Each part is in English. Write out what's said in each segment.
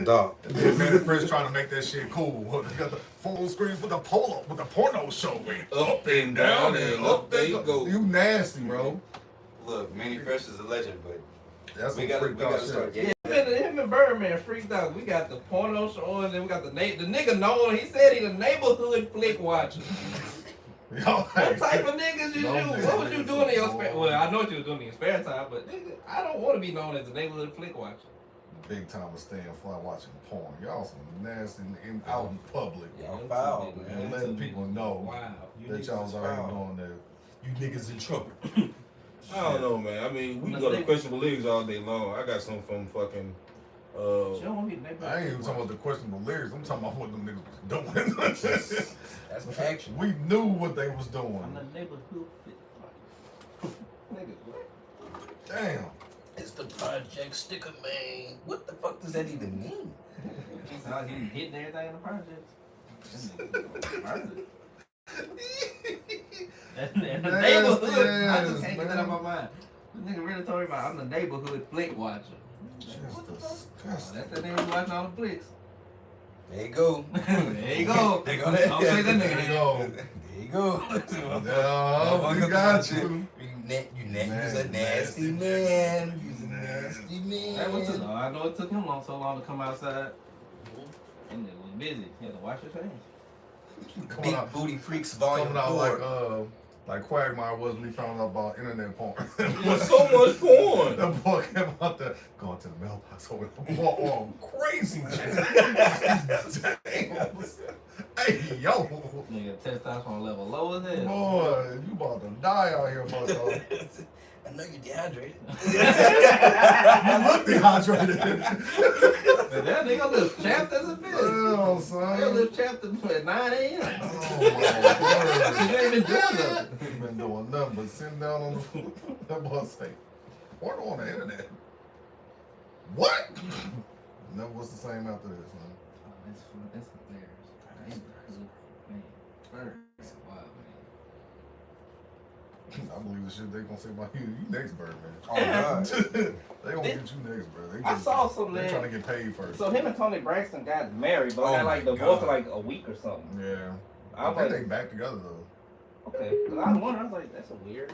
Dog. And man, Fresh trying to make that shit cool. They got the full screens with the porno show. Up and down and up they go. You nasty, bro. Look, Manny Fresh is a legend, but that's we gotta start. Yeah, him and Birdman freaked out. We got the porno show, and then we got the nigga known. He said he's a neighborhood flick watcher. What type of niggas you do? What was you doing in your spare? Well, I know what you was doing in your spare time, but nigga, I don't want to be known as a neighborhood flick watcher. Big time of staying fly watching porn. Y'all some nasty out in public. Y'all foul, man. And letting people know that y'all was already doing that. You niggas in trouble. I don't know, man. I mean, we go to questionable leagues all day long. I got some from fucking. I ain't even talking about the questionable lyrics. I'm talking about what them niggas was doing. That's action. We knew what they was doing. I'm a neighborhood nigga, what? Damn. It's the Project Sticker Man. What the fuck does that even mean? He's hitting everything in the project. And the neighborhood, I just can't get that out of my mind. The nigga really told me about I'm the neighborhood flick watcher. That's the name we watching all the flicks. There you go. There you go. There you go. Don't say that nigga. There you go. There you go. We got you. You's a nasty man. You's a nasty man. I know it took him so long to come outside. And it was busy. He had to wash his hands. Big Booty Freaks Volume 4. Like Quagmire was when he found out about internet porn. There's so much porn. The boy came out there, going to the mailbox over there. Oh, crazy shit. Damn. Hey, yo. Nigga, testosterone level low as hell. Boy, you about to die out here, motherfucker. I know you're dehydrated. You look dehydrated. Man, that nigga lives chapped as a bitch. Damn, son. He lives chapped at 9 a.m. Oh, my God. He ain't been doing nothing. He been doing nothing but sitting down on the floor. That boy say, porn on the internet. What? Never was the same after this, man. Oh, that's hilarious. Man, birds. Wow, man. I believe the shit they gonna say about you. You next, bird, man. Oh, God. They gonna get you next, bro. I saw some They trying to get paid first. So him and Tony Braxton got married, but got like divorced for like a week or something. Yeah. I think they back together though. Okay, because I was wondering, I was like, that's a weird.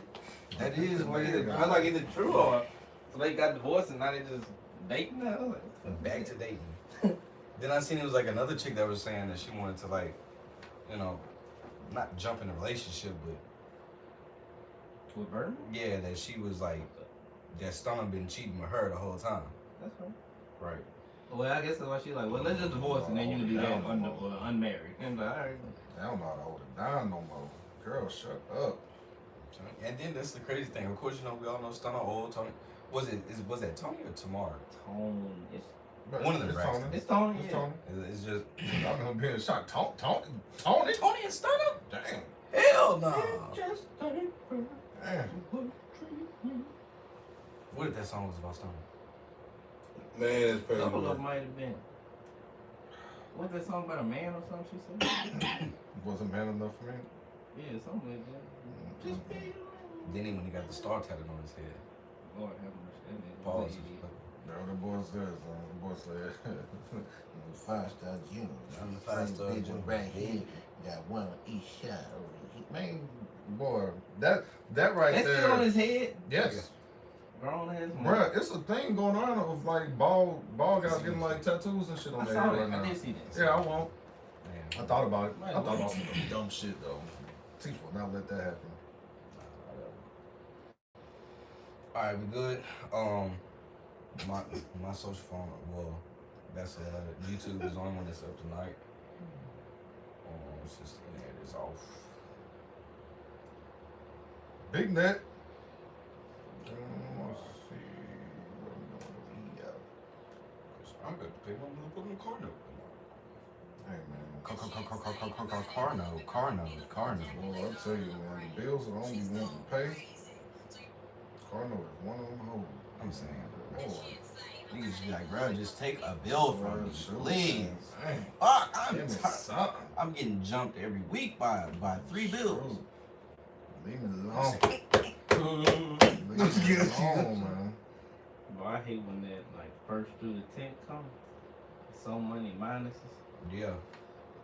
That is weird. I was like, is it true or so they got divorced and now they just dating now? I was like, Back to dating. Then I seen it was like another chick that was saying that she wanted to like, you know, not jump in a relationship, but with Bird? yeah, that she was like, that Stunner been cheating with her the whole time. That's right. Right. Well, I guess that's why she's like, well, let's just divorce and then you can be unmarried. And I'm like, all right. They don't know how to hold it down no more. Girl, shut up. And then that's the crazy thing. Of course, you know we all know Stunner old Tony. Was that Tony or Tamara? Tone. It's one of them. It's Tony. It's Tony. It's Yeah. Tony. It's just I'm gonna be in shock. Tony and Stunner. Damn. Hell no. Damn. What if that song was about Stunner? Man, it's pretty Couple of good. them might have been. What's that song about a man or something she said? Wasn't man enough for me. Yeah, something like that. Just be. Then when he got the star tattooed on his head. Lord have mercy. Pause. No, the boy says, the boy said, 5-star junior. I'm the 5-star junior. Right here. Got one on each side. Man, boy, that right That's there. still on his head? Yes. Grown ass man. Bruh, it's a thing going on of like bald guys getting like tattoos and shit on their head right now. I did see that. Yeah, I won't. Man. I thought about it. I thought about some dumb shit though. Teach will not let that happen. Alright, we good. My social phone, well, that's YouTube is the only one that's up tonight. Since the internet is off. Big net. Let's see. I'm going to pick one and put in the car note. Hey man. Car note. Well, I'll tell you, man, the bills are the only one to pay. Car note is one of them hoes. I'm saying, Boy. niggas just be like, bro, just take a bill from me, please. Dang. Fuck, Give me something. I'm getting jumped every week by 3 bills. Leave me alone. Leave me alone, man. Bro, I hate when that like 1st through the 10th comes. so many minuses. Yeah.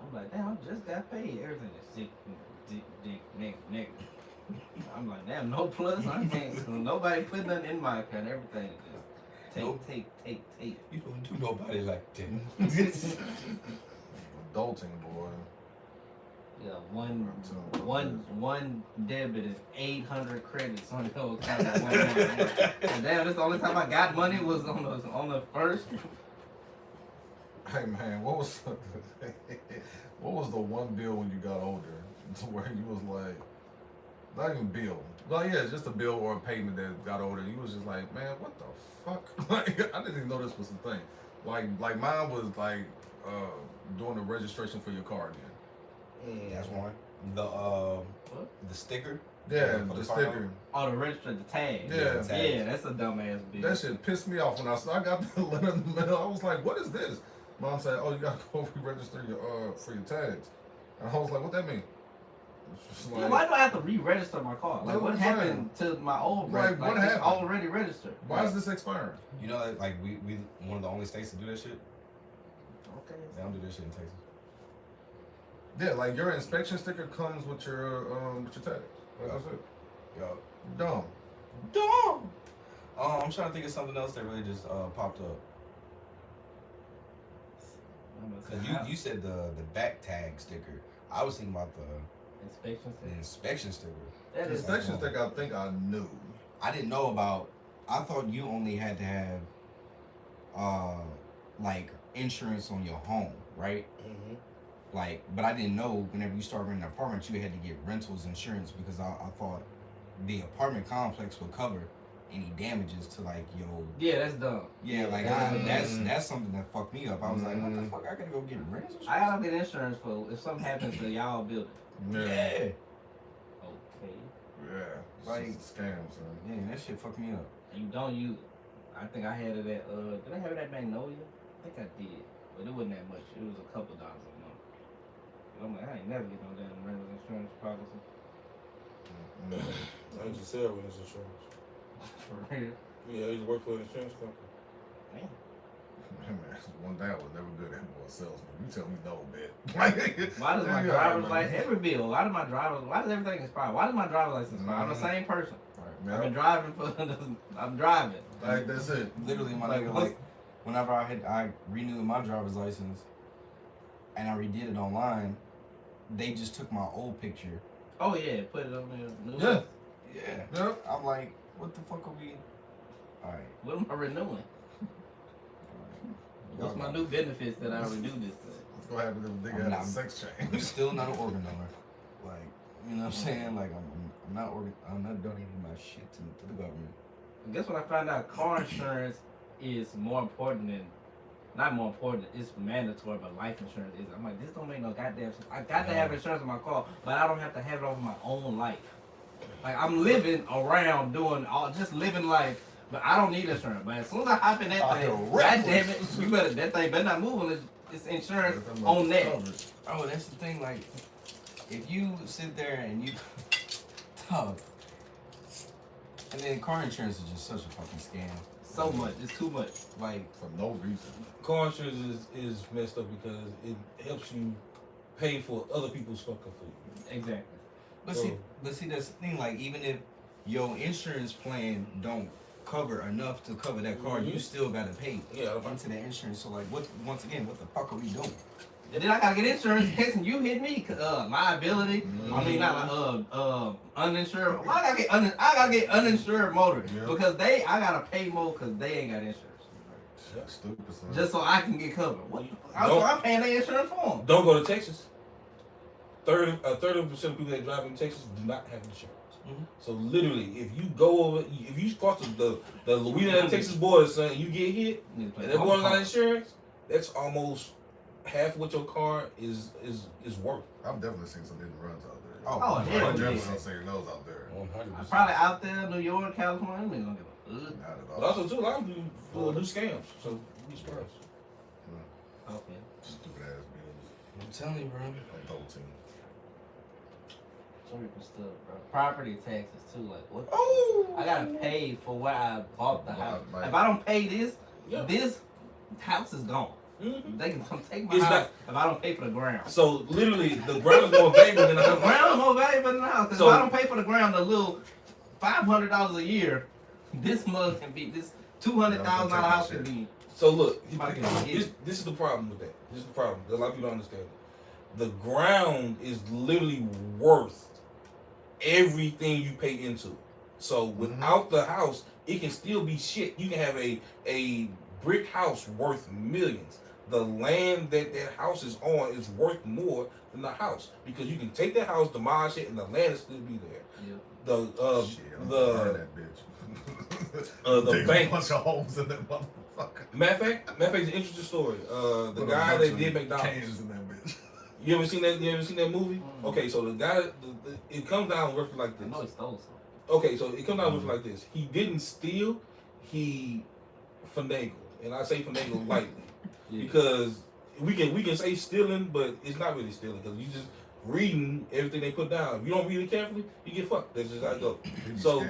I'm like, damn, I just got paid. Everything is dick, neck. I'm like, damn, no plus. I can't. Nobody put nothing in my account. Everything is just take. You don't do nobody like that. Adulting, boy. Yeah, one debit is 800 credits on your account. At 1 month. And damn, this the only time I got money was on the first. Hey man, what was the one bill when you got older to where you was like, not even bill, well yeah, just a bill or a payment that got older. You was just like, man, what the fuck? Like, I didn't even know this was the thing. Like mine was like doing the registration for your car again. That's one. The sticker. Yeah, for the car sticker. number? Oh, the register, the tag. Yeah. Yeah, that's a dumbass bill. That shit pissed me off when I got the letter in the mail. I was like, what is this? Mom said, oh, you gotta go re-register your for your tags. And I was like, what that mean? It's just Yeah, why do I have to re-register my car? Like, what happened to my old Right, what it's happened? already registered. Why is this expiring? You know, like we one of the only states to do that shit. Okay. They don't do that shit in Texas. Yeah, like your inspection sticker comes with your tags. Like that's it. Yo. Dumb. I'm trying to think of something else that really just popped up. Cause you said the back tag sticker. I was thinking about the inspection sticker. The inspection sticker, I think I knew. I didn't know about. I thought you only had to have like insurance on your home, right? Mm-hmm. Like, but I didn't know whenever you start renting an apartment, you had to get rentals insurance because I thought the apartment complex would cover any damages to like your. Yeah, that's dumb. Yeah, like that's something that fucked me up. I was like, what the fuck? I gotta go get rentals insurance. I gotta get insurance for if something happens to y'all building. Yeah. Okay. Yeah. Like It's a scam, son. Yeah, that shit fucked me up. You don't use it. I think I had it at did I have it at Magnolia? I think I did. But it wasn't that much. It was a couple dollars a month. But I'm like, I ain't never get no damn rental insurance policy. I used to sell with insurance. For real. Yeah, I used to work for an insurance company. Damn. Man, one thing I was never good at was salesman. You tell me no, man. Why does my driver's license every bill? Why does everything expire? Why does my driver's license expire? I'm the same person. I've been driving I'm driving. Like that's it. Literally, my nigga, like whenever I renewed my driver's license and I redid it online, they just took my old picture. Oh yeah, put it on there. Yeah. Yeah. I'm like, what the fuck are we? Alright. What am I renewing? What's my new benefits that I renewed this thing? What's gonna happen if a nigga has a sex change? I'm still not an organ donor. Like, you know what I'm saying? Like, I'm not donating my shit to the government. Guess what I found out? Car insurance is more important than, not more important, it's mandatory, but life insurance is. I'm like, this don't make no goddamn sense. I got to have insurance on my car, but I don't have to have it over my own life. Like, I'm living around doing just living life, but I don't need insurance. But as soon as I hop in that thing, goddamn it, that thing better not move unless it's insurance on that. Oh, that's the thing, like, if you sit there and you tough, and then car insurance is just such a fucking scam. So much, it's too much. Like, for no reason. Car insurance is messed up because it helps you pay for other people's fucking food. Exactly. But see, that's the thing. Like, even if your insurance plan don't cover enough to cover that car, you still gotta pay into that insurance. So, like, once again, what the fuck are we doing? And then I gotta get insurance in case you hit me. Liability. I mean, not uninsured. Why I gotta get uninsured motor because I gotta pay more because they ain't got insurance. That's stupid, son. Just so I can get covered. What? I'm paying their insurance for them. Don't go to Texas. 30% of people that drive in Texas do not have insurance. Mm-hmm. So literally, if you cross the Louisiana Texas border, son, and you get hit, and that border's not insurance, that's almost half what your car is worth. I've definitely seen some hidden runs out there. Oh, I've hell definitely yeah. seen those out there. 100%. Probably out there, New York, California. They don't give a Not at But all. also too, a lot of people do scams. So be surprised. Okay. Stupid ass bills. I'm telling you, bro. Adulting. Some people still, bro. Property taxes too. Like what? Oh, I gotta pay for where I bought the house. Like- If I don't pay this, this house is gone. Mm-hmm. They can come take my house if I don't pay for the ground. So literally, the ground is more valuable than the house. The ground is more valuable than the house. Because if I don't pay for the ground, the little $500 a year, this mug can be this $200,000 house can be. So look, this is the problem with that. This is the problem. A lot of people don't understand it. The ground is literally worth everything you pay into. So without the house, it can still be shit. You can have a brick house worth millions. The land that house is on is worth more than the house because you can take that house, demolish it, and the land will still be there. Yep. The bank. A bunch of holes in that motherfucker. Matter of fact, it's an interesting story. The guy that did McDonald's. Cans in that bitch. You ever seen that? You ever seen that movie? Okay, so the guy, it comes down roughly like this. I know he stole something. Okay, so it comes down roughly like this. He didn't steal. He finagled, and I say finagled lightly because we can say stealing, but it's not really stealing because you just reading everything they put down. If you don't read it carefully, you get fucked. That's just how it goes. So,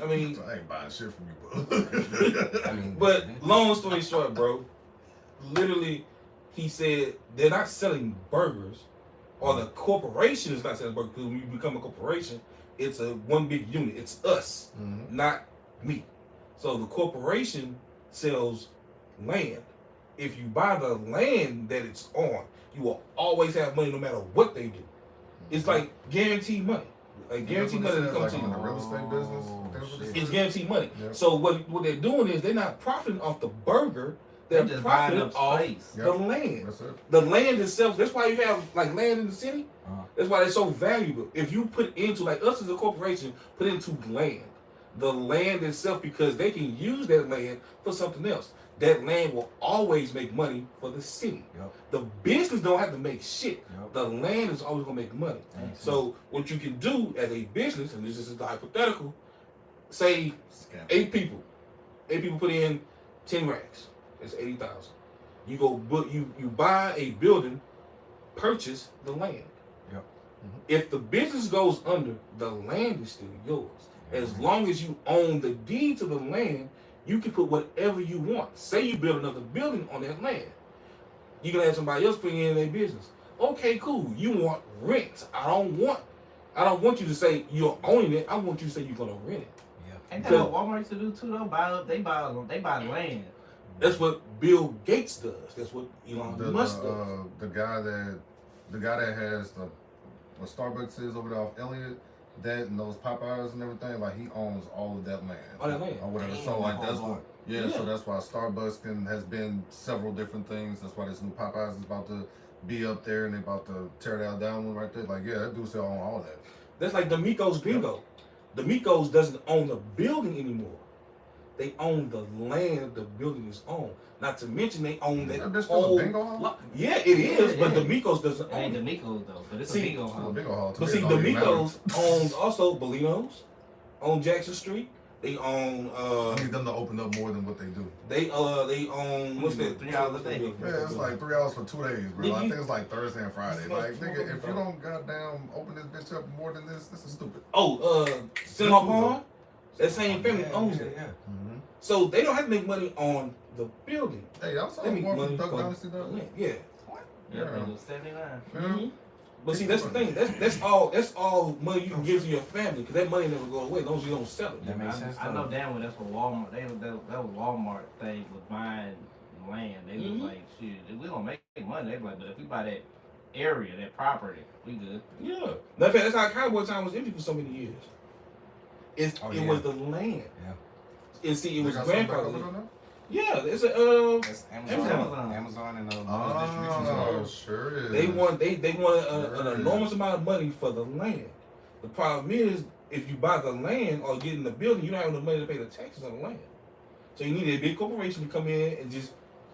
I mean, I ain't buying shit from you, bro. But long story short, bro, literally, he said they're not selling burgers, or the corporation is not selling burgers because when you become a corporation, it's a one big unit. It's us, not me. So the corporation sells land. If you buy the land that it's on, you will always have money no matter what they do. It's like guaranteed money. Like guaranteed money to come to you. In the real estate business, it's guaranteed money. Yep. So what they're doing is they're not profiting off the burger. They're just profiting buying up off space. the land. That's it. The land itself. That's why you have like land in the city. That's why it's so valuable. If you put into like us as a corporation, put into land, the land itself, because they can use that land for something else. That land will always make money for the city. Yep. The business don't have to make shit. Yep. The land is always gonna make money. So what you can do as a business, and this is the hypothetical, say 8 people put in 10 racks. That's 80,000. You go book you buy a building, purchase the land. Yep. If the business goes under, the land is still yours. As long as you own the deed to the land, you can put whatever you want. Say you build another building on that land. You can have somebody else put in their business. Okay, cool. You want rent. I don't want you to say you're owning it. I want you to say you're gonna rent it. Yeah. Ain't that what Walmart used to do too though? They buy land. That's what Bill Gates does. That's what Elon Musk does. The guy that has what Starbucks is over there off Elliott, that and those Popeyes and everything, like he owns all of that land. All that land. Or whatever. Damn, So like that's what so that's why Starbucks has been several different things. That's why this new Popeyes is about to be up there and they're about to tear that down one right there. Like that dude still own all that. That's like the Miko's Bingo. The Miko's doesn't own the building anymore. They own the land the building is on. Not to mention they own that whole. Bingo hall? Yeah, it is, but the Miko's doesn't own Ain't it. the Miko's though, but it's a bingo hall. Bingo hall. But see, the Miko's owns also Bellino's, on Jackson Street. They own. I need them to open up more than what they do. They own what's that? 3 hours a day. Yeah, it's like 3 hours for 2 days, bro. I think it's like Thursday and Friday. Like, nigga, if you don't goddamn open this bitch up more than this is stupid. Cinema Palm. That same family owns it. Yeah. So they don't have to make money on the building. Hey, I'm They sorry, make more money from Duck from Dynasty though. the land. Yeah. Yeah, it was 79. Mm-hmm. But see, that's the thing. That's all money you can give to your family because that money never go away as long as you don't sell it. That makes sense. I know damn well that's what Walmart. That was Walmart thing with buying land. They was like, shit, we gonna make money. They was like, but if we buy that area, that property, we good. Yeah. Matter of fact, that's how Cowboy Town was empty for so many years. It was the land. Yeah. And see, it was They got grandfather. something back up Yeah, it's That's Amazon. Amazon and distribution. Oh, sure is. They want an enormous amount of money for the land. The problem is, if you buy the land or get in the building, you don't have enough money to pay the taxes on the land. So you need a big corporation to come in and just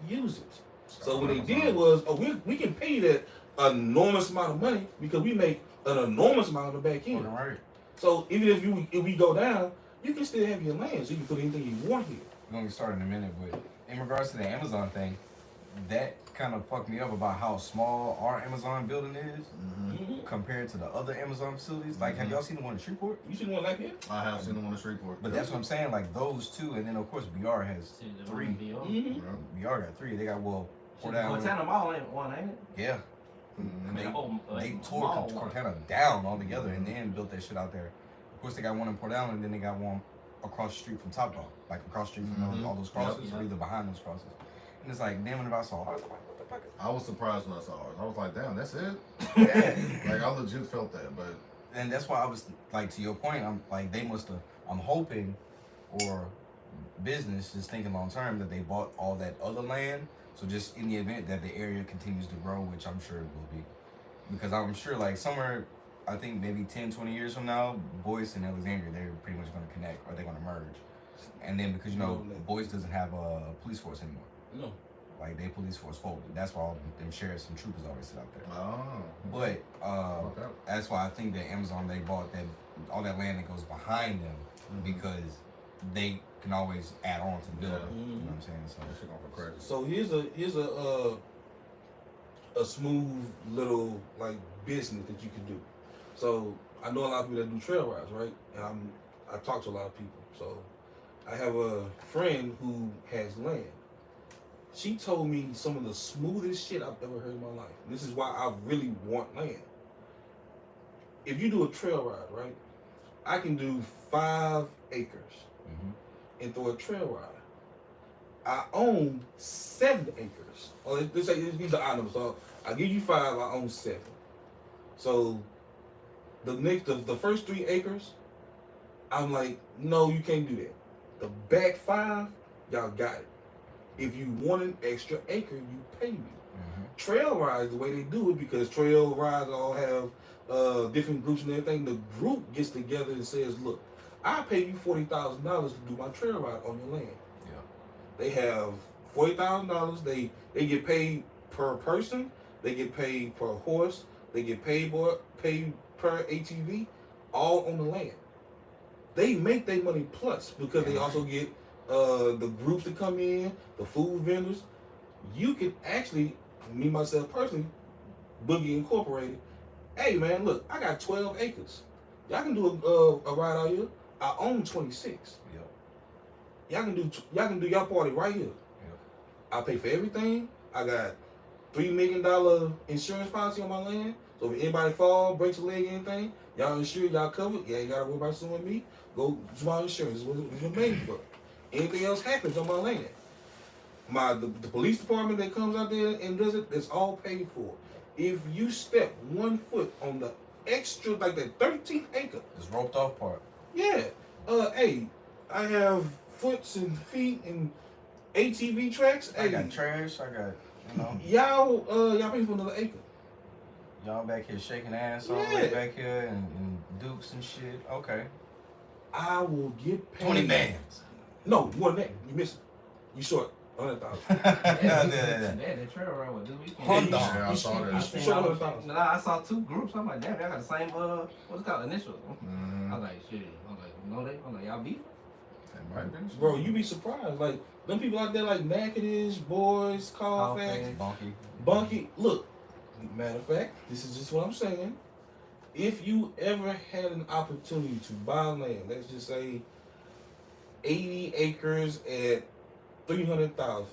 use it. So what they did was, we can pay you that enormous amount of money because we make an enormous amount on the back end. Right. So even if we go down, you can still have your land, so you can put anything you want here. We're gonna get started in a minute, but in regards to the Amazon thing, that kind of fucked me up about how small our Amazon building is compared to the other Amazon facilities. Like, have y'all seen the one in Shreveport? You seen one like that? I have seen them on the Shreveport. But that's what I'm saying. Like those two, and then of course BR has 3. Mm-hmm. BR got 3. They got Cortana Mall ain't one, ain't it? Yeah. Mm-hmm. They tore Cortana down altogether and then built that shit out there. Of course, they got one in Port Allen, and then they got one across the street from Top Dog, like across the street from all those crosses, or either behind those crosses. And it's like, damn, if I saw ours, I'm like, what the fuck? I was surprised when I saw ours. I was like, damn, that's it? Yeah. Like, I legit felt that, but... And that's why I was, like, to your point, I'm like, they must have, I'm hoping, or business is thinking long term, that they bought all that other land. So just in the event that the area continues to grow, which I'm sure it will be. Because I'm sure, like, somewhere, I think maybe 10, 20 years from now, Boyce and Alexandria, they're pretty much going to connect, or they're going to merge. And then because, you know, Boyce doesn't have a police force anymore. No. Like, their police force folded. That's why all them sheriffs and troopers always sit out there. Oh. But that's why I think that Amazon, they bought that all that land that goes behind them because they can always add on to the building. You know what I'm saying? So that shit going for credit. So here's a smooth little like business that you can do. So I know a lot of people that do trail rides, right? And I talk to a lot of people. So I have a friend who has land. She told me some of the smoothest shit I've ever heard in my life. This is why I really want land. If you do a trail ride, right? I can do 5 acres and throw a trail ride. I own 7 acres. Or let's say these are odd numbers. So I give you 5, I own 7. So the first 3 acres, I'm like, no, you can't do that. The back 5, y'all got it. If you want an extra acre, you pay me. Trail rides, the way they do it, because trail rides all have different groups and everything. The group gets together and says, look, I pay you $40,000 to do my trail ride on your land. Yeah. They have $40,000. They get paid per person. They get paid per horse. They get paid per ATV, all on the land. They make their money plus because they also get the groups that come in, the food vendors. You can actually, me myself personally, Boogie Incorporated. Hey man, look, I got 12 acres. Y'all can do a ride out here. I own 26. Yep. Y'all can do y'all party right here. Yep. I pay for everything. I got $3 million insurance policy on my land. So if anybody fall, breaks a leg, anything, y'all insured, y'all covered. Yeah, you gotta worry about suing me. Go to my insurance. It's what you're made for. Anything else happens on my land. The police department that comes out there and does it, it's all paid for. If you step 1 foot on the extra, like that 13th acre, it's roped off part. Yeah. Hey, I have foots and feet and ATV tracks. I got trash. I got, y'all pay for another acre. Y'all back here shaking ass all the way back here and dukes and shit. Okay. I will get paid. 20 bands. No, more than that. You missing. You short. 100,000. That trail ride with Dude Weekend. I saw that. I saw 2 groups. I'm like, damn, they got the same what's it called, initials. I was like, shit. I'm like, y'all beef? Bro, you be surprised. Like them people out there, like Nakedish, Boys, Conf, Bunky. Look, matter of fact, this is just what I'm saying. If you ever had an opportunity to buy land, let's just say 80 acres at 300,000,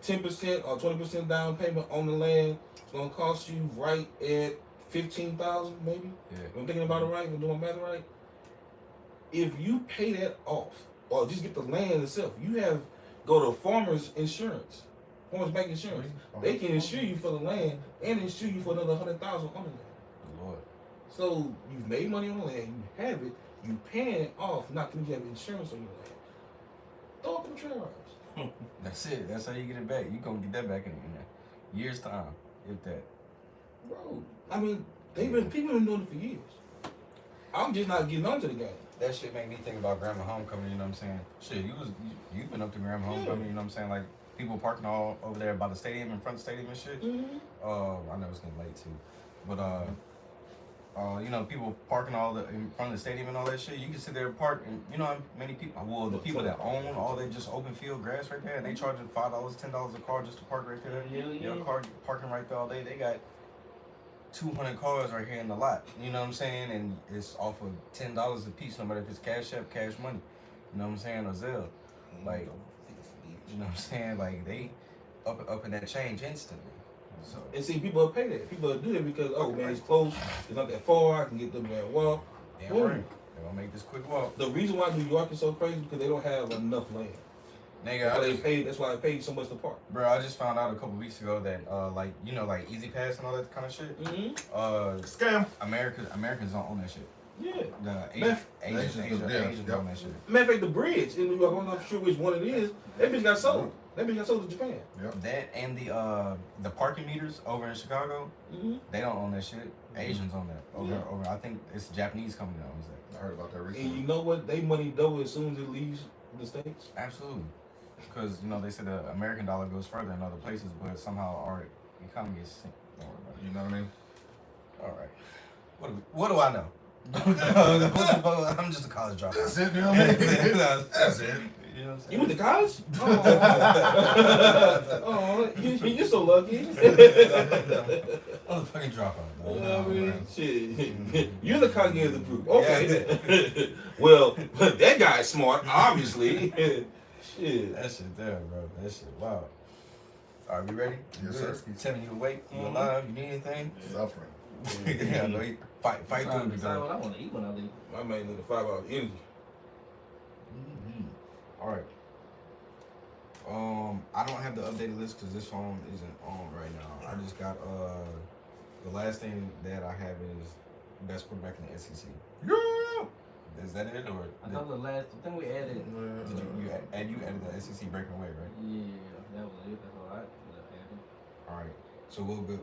10% or 20% down payment on the land, it's gonna cost you right at 15,000, maybe. Yeah. If I'm thinking about it right, if I'm doing math right. If you pay that off, or just get the land itself, you go to farmers insurance, farmers bank insurance. They can insure you for the land and insure you for another 100,000 on the land. Lord. So you've made money on the land, you have it, you paying it off, not because you have insurance on your land. Throw up the trail rides. That's it. That's how you get it back. You gonna get that back in a year's time, if that. Bro, I mean, people been doing it for years. I'm just not getting onto the game. That shit make me think about Grandma Homecoming, you know what I'm saying? Shit, you've been up to Grandma Homecoming, you know what I'm saying? Like, people parking all over there by the stadium, in front of the stadium and shit. I know it's getting late too. But, people parking in front of the stadium and all that shit. You can sit there and park, and you know how many people, well, the people that own all that just open field grass right there, and they charging $5, $10 a car just to park right there. Your car parking right there all day. They got 200 cars right here in the lot, you know what I'm saying? And it's off of $10 a piece, no matter if it's Cash App, Cash Money, you know what I'm saying, or Zelle. Like, you know what I'm saying? Like, they up in that change instantly. So And see, people will pay that. People will do that because, oh man, it's close. It's not that far. I can get them there and walk. damn Boom. right. They're gonna make this quick walk. The reason why New York is so crazy is because they don't have enough land. Nigga, That's why they paid so much to park. bro, I just found out a couple weeks ago that like like Easy Pass and all that kind of shit. Mm-hmm. Scam. Americans don't own that shit. Yeah. The Asians Yep. own that shit. Matter of fact, the bridge in New York, I'm not sure which one it is. That bitch got sold. That bitch got sold to Japan. That and the parking meters over in Chicago, Mm-hmm. they don't own that shit. Asians own that. Over I think it's a Japanese company that owns that. I heard about that And recently. you know what? They money double as soon as it leaves the States. Absolutely. Because they say the American dollar goes further in other places, but somehow our economy is sink. Don't worry about it. You know what I mean? All right. What do I know? I'm just a college dropout. That's it, you know what I mean? That's it. You know what I'm saying? You went to college? Oh, you're so lucky. Motherfucking dropout. You Man. know what I mean? Shit. You're the cocky of the group. Okay. Well, that guy's smart, obviously. Shit. That shit there, bro. That shit wow. All right, we ready? Yes, Good? sir. Tell me you awake, you Mhm. alive, you need anything? Suffering. Yeah, no, fight I'm trying through to it, decide bro. what I want to eat when I leave. I might need a 5-hour energy. All right. I don't have the updated list because this phone isn't on right now. I just got the last thing that I have is best quarterback in the SEC. Yeah. Is that it or I thought the last thing we added. did you added the SEC breaking away, right? Yeah, that was it. That's all I added. All right. So we'll go.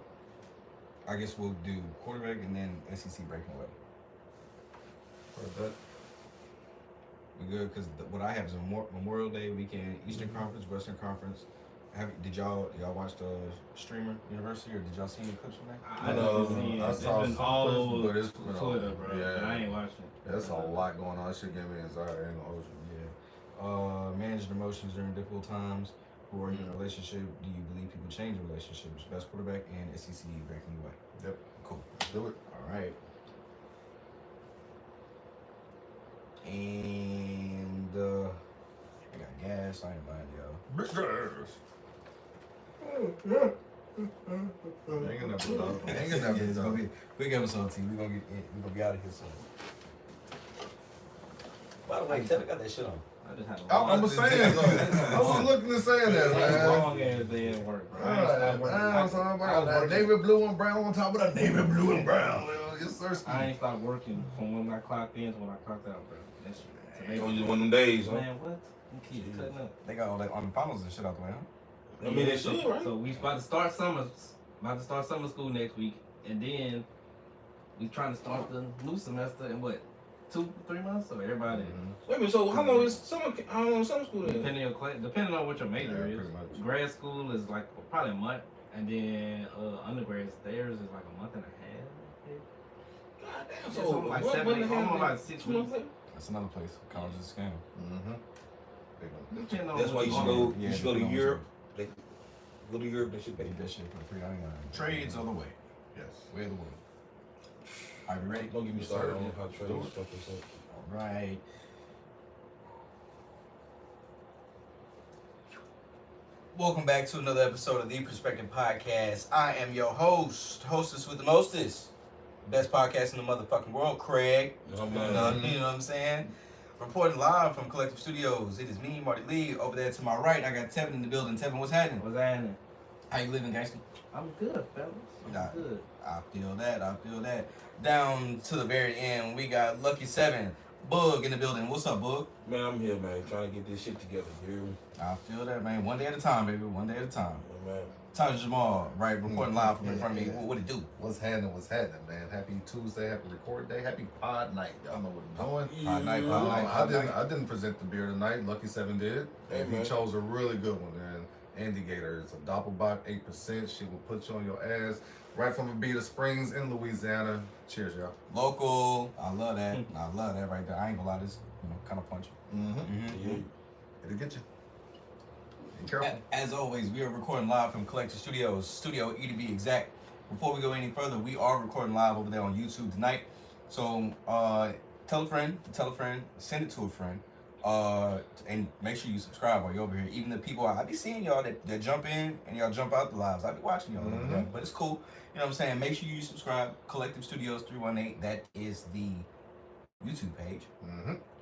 I guess we'll do quarterback and then SEC breaking away. We good because what I have is Memorial Day weekend, Eastern Conference, Western Conference. Did y'all watch the Streamer University or did y'all see any clips from that? I know. I saw It's been some all clips, over but it's been Twitter, all- bro. yeah. But I ain't watching. There's a lot going on. That shit gave me anxiety. I ain't gonna hold you. Yeah. Managing emotions during difficult times. Who are you in a relationship? Do you believe people change relationships? Best quarterback and SEC breaking away. Yep. Cool. Do it. All right. And I got gas. I ain't lying, y'all. Big girls. Hanging up, dog. Hanging up, Yeah, it's gonna dog. be a quick episode, T. We're gonna be out of here soon. By the way, Tevin got that shit on. I just had I was saying though. I was looking to say that, man. long ass day at work, bro. I ain't stopped working. I was That working. navy blue and brown on top of that navy blue and brown. Yes, sir. I ain't stopped working from when I clocked in to when I clocked out, bro. That's It was just one of them days, huh? man, what? Them kids cutting up. They got all that on the finals and shit out the way, huh? I mean, they should, right? So we about to start summer school next week, and then we trying to start the new semester in what, 2-3 months? So everybody, Wait a minute, so how long is summer school then? depending on class, depending on what your major Yeah, is. pretty much. Grad school is like probably a month, and then undergrad theirs is like a month and a half. God damn, Yeah, so something like what, 7, what the 8, hell? almost like 6 2 months weeks. later? That's another place. College is a scam. Depending on That's what why you you should want. go. You should go to depending on Europe. Go to Europe. They should pay. Get that shit for $3.99. Trades on the way. Yes. Way of the world. Are you ready? Don't get me Yes, started sir. on how trade Do it. stuff is. All right. Welcome back to another episode of the Perspective Podcast. I am your hostess with the mostest, best podcast in the motherfucking world, Craig. Oh, You man. know what I'm saying? Reporting live from Collective Studios. It is me, Marty Lee. Over there to my right, I got Tevin in the building. Tevin, what's happening? What's happening? How you living, gangster? I'm good, fellas. Nah. I'm good. I feel that. Down to the very end, we got Lucky 7, Bug in the building. What's up, Bug? Man, I'm here, man, trying to get this shit together. You hear me? I feel that, man. One day at a time, baby. One day at a time. Yeah, man. Taj Jamal, right, reporting live from in front of me. What it do? What's happening, man? Happy Tuesday, happy record day, happy pod night. Y'all know what I'm doing. Pod night, I, pod night. I didn't present the beer tonight. Lucky 7 did. Hey, And he man. chose a really good one. And Andy Gator. It's a Doppelbock 8%. She will put you on your ass right from Abita Springs in Louisiana. Cheers, y'all. Local. I love that. I love that right there. I ain't gonna lie, this kind of punchy. Mm-hmm. Yeah. It'll get you. Be careful. As always, we are recording live from Collective Studios, Studio E to be exact. Before we go any further, we are recording live over there on YouTube tonight. So tell a friend, send it to a friend. And make sure you subscribe while you're over here. Even the people I be seeing y'all that jump in and y'all jump out the lives. I be watching y'all over there, but it's cool. You know what I'm saying? Make sure you subscribe. Collective Studios 318. That is the YouTube page.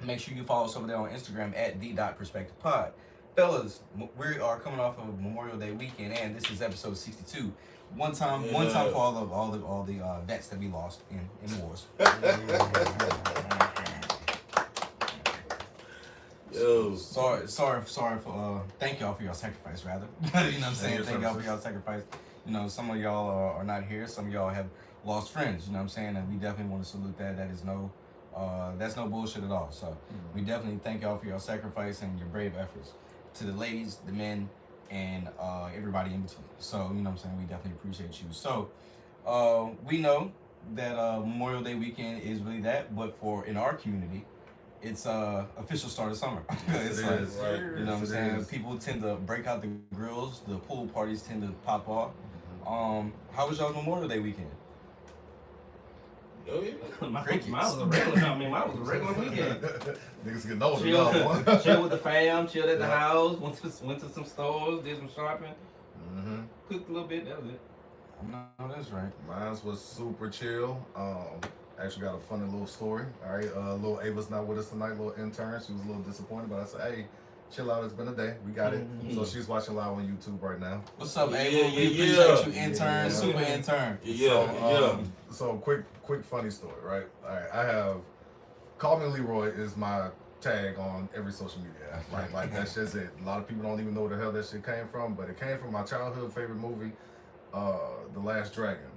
Make sure you follow us over there on Instagram at the.perspectivepod. Fellas, we are coming off of Memorial Day weekend, and this is episode 62. One time for all the vets that we lost in wars. Yo. Sorry for thank y'all for your sacrifice, rather. You know what I'm saying? Thank y'all for your sacrifice. You know, some of y'all are not here, some of y'all have lost friends, you know what I'm saying? And we definitely want to salute that. That is that's no bullshit at all. So we definitely thank y'all for your sacrifice and your brave efforts. To the ladies, the men, and everybody in between. So, you know what I'm saying? We definitely appreciate you. So we know that Memorial Day weekend is really that, but in our community, it's official start of summer. It's like, right. You know what I'm saying? People tend to break out the grills. The pool parties tend to pop off. How was y'all's Memorial Day weekend? Oh, yeah. Mine was a regular weekend. Niggas getting older now. Chill with the fam, chilled at the house, went to some stores, did some shopping, cooked a little bit, that was it. No, that's right. Mine was super chill. Actually got a funny little story. All right, little Ava's not with us tonight, little intern. She was a little disappointed, but I said, hey, chill out, it's been a day. We got it. So she's watching live on YouTube right now. What's up, Ava? We appreciate you, intern, super intern. So quick funny story, right? All right, I have Call Me Leroy is my tag on every social media app, right? Like that's just it. A lot of people don't even know where the hell that shit came from, but it came from my childhood favorite movie, The Last Dragon.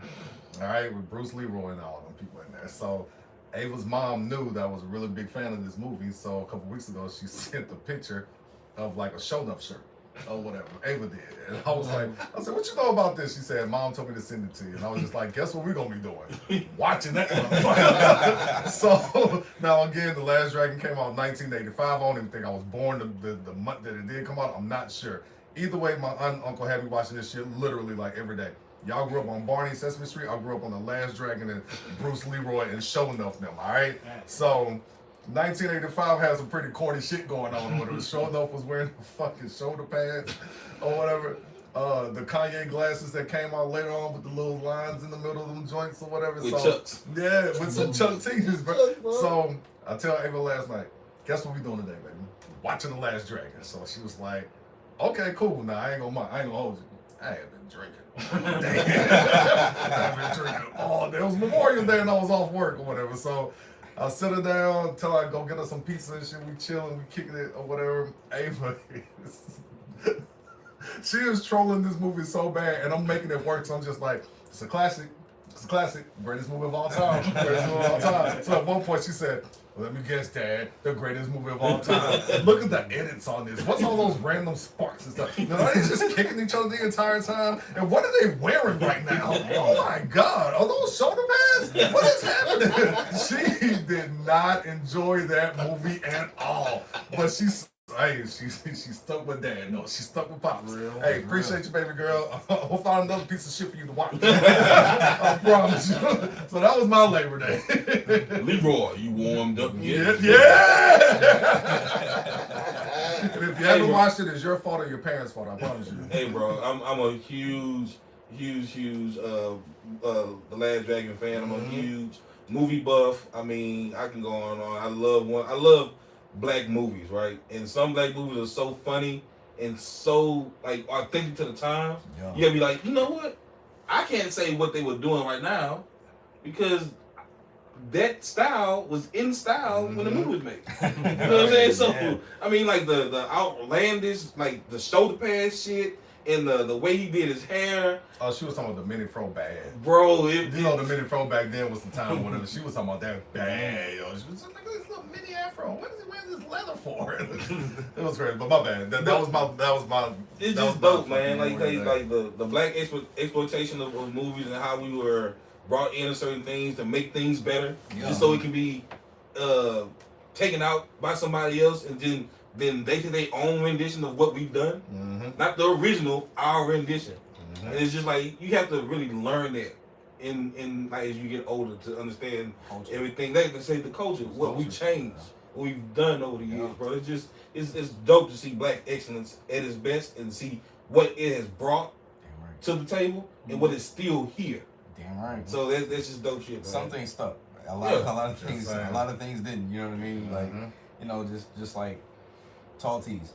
All right, with Bruce Leroy and all them people in there. So Ava's mom knew that I was a really big fan of this movie, so a couple weeks ago she sent a picture of like a show-enough shirt or whatever. Ava did. And I said, what you know about this? She said, Mom told me to send it to you. And I was just like, guess what we're going to be doing? Watching that motherfucker. So, now again, The Last Dragon came out in 1985. I don't even think I was born the month that it did come out. I'm not sure. Either way, my aunt and uncle had me watching this shit literally like every day. Y'all grew up on Barney, Sesame Street. I grew up on The Last Dragon and Bruce Leroy and Show Enough them, all right? So, 1985 has some pretty corny shit going on. Whatever. Show Enough was wearing fucking shoulder pads or whatever. The Kanye glasses that came out later on with the little lines in the middle of them joints or whatever. With Chucks. Yeah, with some Chuck tees, bro. So, I tell Ava last night, guess what we doing today, baby? Watching The Last Dragon. So she was like, okay, cool. Now, I ain't gonna hold you. I have been drinking. I've been drinking all day. It was Memorial Day and I was off work or whatever. So I sit her down, tell her I go get her some pizza and shit. We chilling, we kicking it or whatever. Ava, she is trolling this movie so bad, and I'm making it work. So I'm just like, it's a classic. It's a classic. Greatest movie of all time. Greatest movie of all time. So at one point she said, let me guess, Dad, the greatest movie of all time. Look at the edits on this. What's all those random sparks and stuff? You know, are they just kicking each other the entire time? And what are they wearing right now? Oh my God, are those shoulder pads? What is happening? She did not enjoy that movie at all. But she stuck with Dad. No, she stuck with Pops. Hey, appreciate you, baby girl. I'll find another piece of shit for you to watch. I promise you. So that was my Labor Day. Leroy, you warmed up yet? Yeah. And if you haven't watched it, it's your fault or your parents' fault. I promise you. Hey, bro, I'm a huge The Last Dragon fan. I'm a huge movie buff. I mean, I can go on. I love black movies, right? And some black movies are so funny and so like authentic to the times. Yeah. You gotta be like, you know what? I can't say what they were doing right now because that style was in style when the movie was made. You know what I'm saying? So I mean, like the outlandish, like the shoulder pad shit. And the way he did his hair. Oh, she was talking about the mini fro bag. Bro, you know the mini fro back then was the time when she was talking about that bag. Yo. She was like, look at this little mini afro. What is he wearing this leather for? It was crazy, but my bad. That was my. It's just dope, man. Like the black exploitation of movies and how we were brought into certain things to make things better, just so it can be taken out by somebody else, and then they do their own rendition of what we've done. Not the original, our rendition. And it's just like you have to really learn that in like as you get older to understand everything. They say the culture, what we changed. what we've done over the years, bro. It's just it's dope to see black excellence at its best and see what it has brought to the table and what is still here. Damn right. So that's just dope shit, man. Some things stuck. A lot of things didn't. You know what I mean? Like, you know, just like tall tees.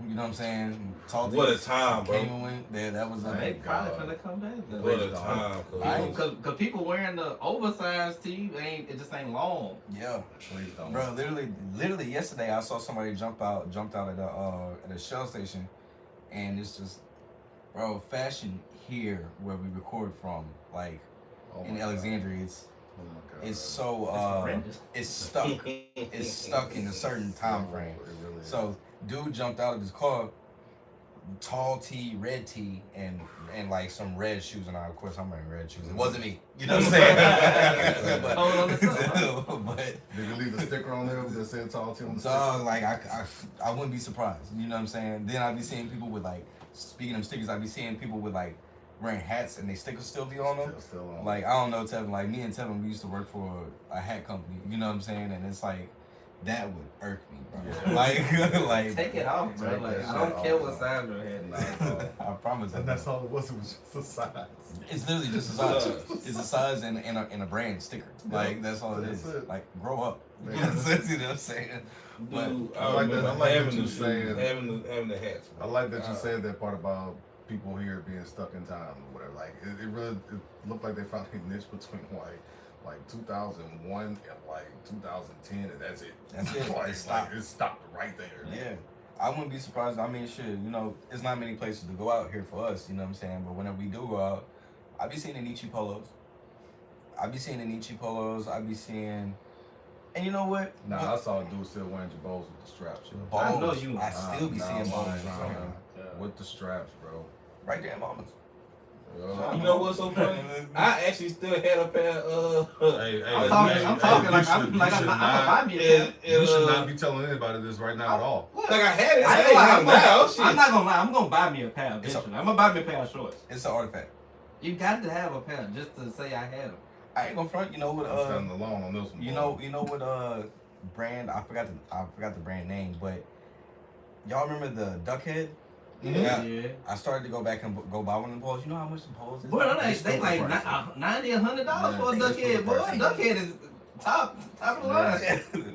You know what I'm saying? Tall tees. What a time, bro. Came and went. That was They probably finna come back. Though. What a time, Cause people wearing the oversized tee it just ain't long. Yeah, bro. Literally yesterday I saw somebody jumped out at a Shell station, and it's just, bro, fashion here where we record from, like in Alexandria, it's so it's stuck. It's stuck in a certain time frame. So dude jumped out of his car, tall tee, red tee, and like some red shoes, and of course I'm wearing red shoes. It wasn't me, you know what I'm saying? but did you leave the sticker on there that said tall tee on the sticker? Dog, like I wouldn't be surprised. You know what I'm saying? Then I'd be seeing people with like, speaking of stickers, I'd be seeing people with like wearing hats and they stickers still be on them. Still on. Like, I don't know, Tevin. Like me and Tevin, we used to work for a hat company. You know what I'm saying? And it's like, that would irk me, bro. Yeah. like take it off, bro. Like, I don't care what size your head is. I promise. And that's all it was. It was just a size. It's literally just a size. It's a size and a brand sticker. Like, that's all it is. Like, grow up. You know what I'm saying? But I like that you saying having the hats. Bro. I like that you said that part about people here being stuck in time or whatever. Like, it really looked like they found a niche between like 2001 and like 2010, and that's it. That's it. It stopped right there. Yeah. I wouldn't be surprised. I mean, shit, you know, it's not many places to go out here for us, you know what I'm saying? But whenever we do go out, I be seeing the Nietzsche polos. I be seeing, and you know what? Nah, I saw a dude still wearing Jabos with the straps. Balls. I know you. I still be seeing balls with the straps, bro. Right there in Mamas. You know what's so funny? I actually still had a pair of. I'm talking like I'm gonna buy me a pair. You should not be telling anybody this right now at all. Like I had it. I'm not gonna lie. I'm gonna buy me a pair eventually. I'm gonna buy me a pair of shorts. It's an artifact. You got to have a pair just to say I had them. I ain't gonna front. You know what? I'm standing alone on this one. You know what? Brand. I forgot the brand name, but y'all remember the Duckhead? Yeah. I started to go back and go buy one of them poles. You know how much the poles is? Boy, they like $90, $100 for a Duckhead. Boy, Duckhead is top of the line.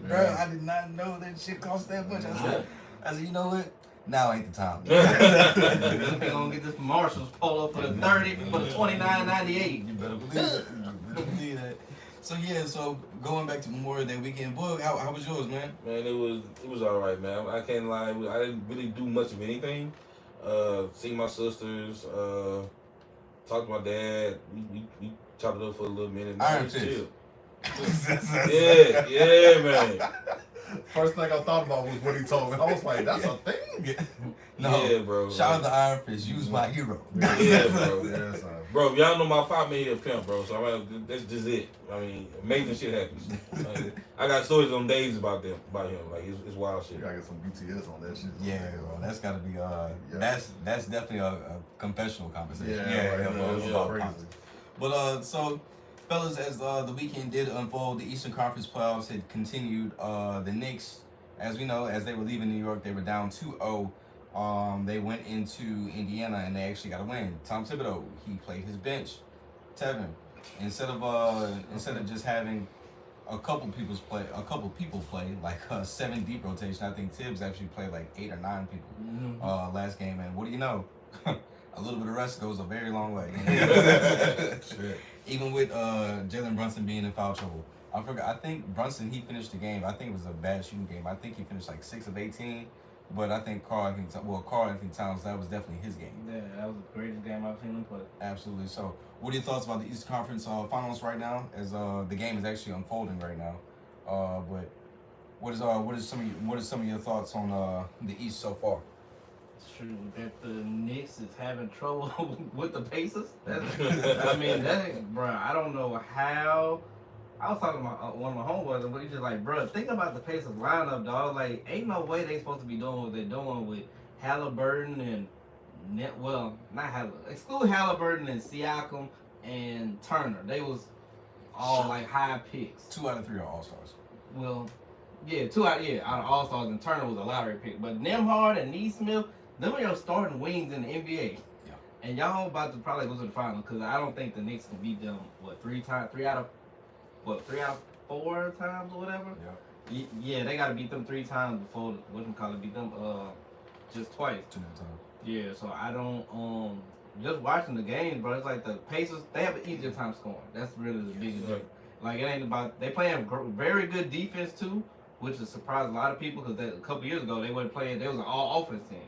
Bro, I did not know that shit cost that much. I said, you know what? Now ain't the time. We're gonna get this Marshalls polo for the 30 for the $29.98. You better believe that. So yeah, so going back to Memorial Day weekend, boy, how was yours, man? Man, it was all right, man. I can't lie. I didn't really do much of anything. See my sisters, talk to my dad. We chopped it up for a little minute. Iron Fist. Yeah, man. First thing I thought about was what he told me. I was like, that's a thing? No, yeah, bro. Shout out to Iron Fist. Use my hero. Yeah, bro. Yeah, bro, y'all know my pop made a pimp, bro. So that's just it. I mean, amazing shit happens. I got stories on days about him. Like it's wild shit. You gotta get some BTS on that shit. Yeah, bro. That's gotta be that's definitely a confessional conversation. Yeah, crazy. But so, fellas, as the weekend did unfold, the Eastern Conference playoffs had continued. The Knicks, as we know, as they were leaving New York, they were down 2-0. They went into Indiana and they actually got a win. Tom Thibodeau, he played his bench. Tevin, instead of just having a couple people play like a 7 deep rotation, I think Tibbs actually played like 8 or 9 people last game. And what do you know? A little bit of rest goes a very long way. Even with Jalen Brunson being in foul trouble. I think Brunson, he finished the game. I think it was a bad shooting game. I think he finished like 6 of 18. But I think Karl Anthony Towns, that was definitely his game. Yeah, that was the greatest game I've seen him play. Absolutely. So, what are your thoughts about the Eastern Conference Finals right now? As the game is actually unfolding right now. But what is some of your thoughts on the East so far? It's true that the Knicks is having trouble with the Pacers. Bro, I don't know how. I was talking to one of my homeboys, and he's just like, bro, think about the Pacers lineup, dog. Like, ain't no way they supposed to be doing what they're doing with Halliburton and exclude Halliburton and Siakam and Turner. They was all like high picks. 2 out of 3 are all-stars. Well, out of All Stars, and Turner was a lottery pick. But Nembhard and Neesmith, them are your starting wings in the NBA. Yeah. And y'all about to probably go to the finals because I don't think the Knicks can beat them. Three out of 4 times or whatever. Yeah. Yeah, they got to beat them 3 times before beat them just twice. 2 times. Yeah, so I don't just watching the game, bro. It's like the Pacers, they have an easier time scoring. That's really the biggest difference. Like it ain't about they playing very good defense too, which has surprised a lot of people because a couple years ago they wasn't playing. They was an all offense team,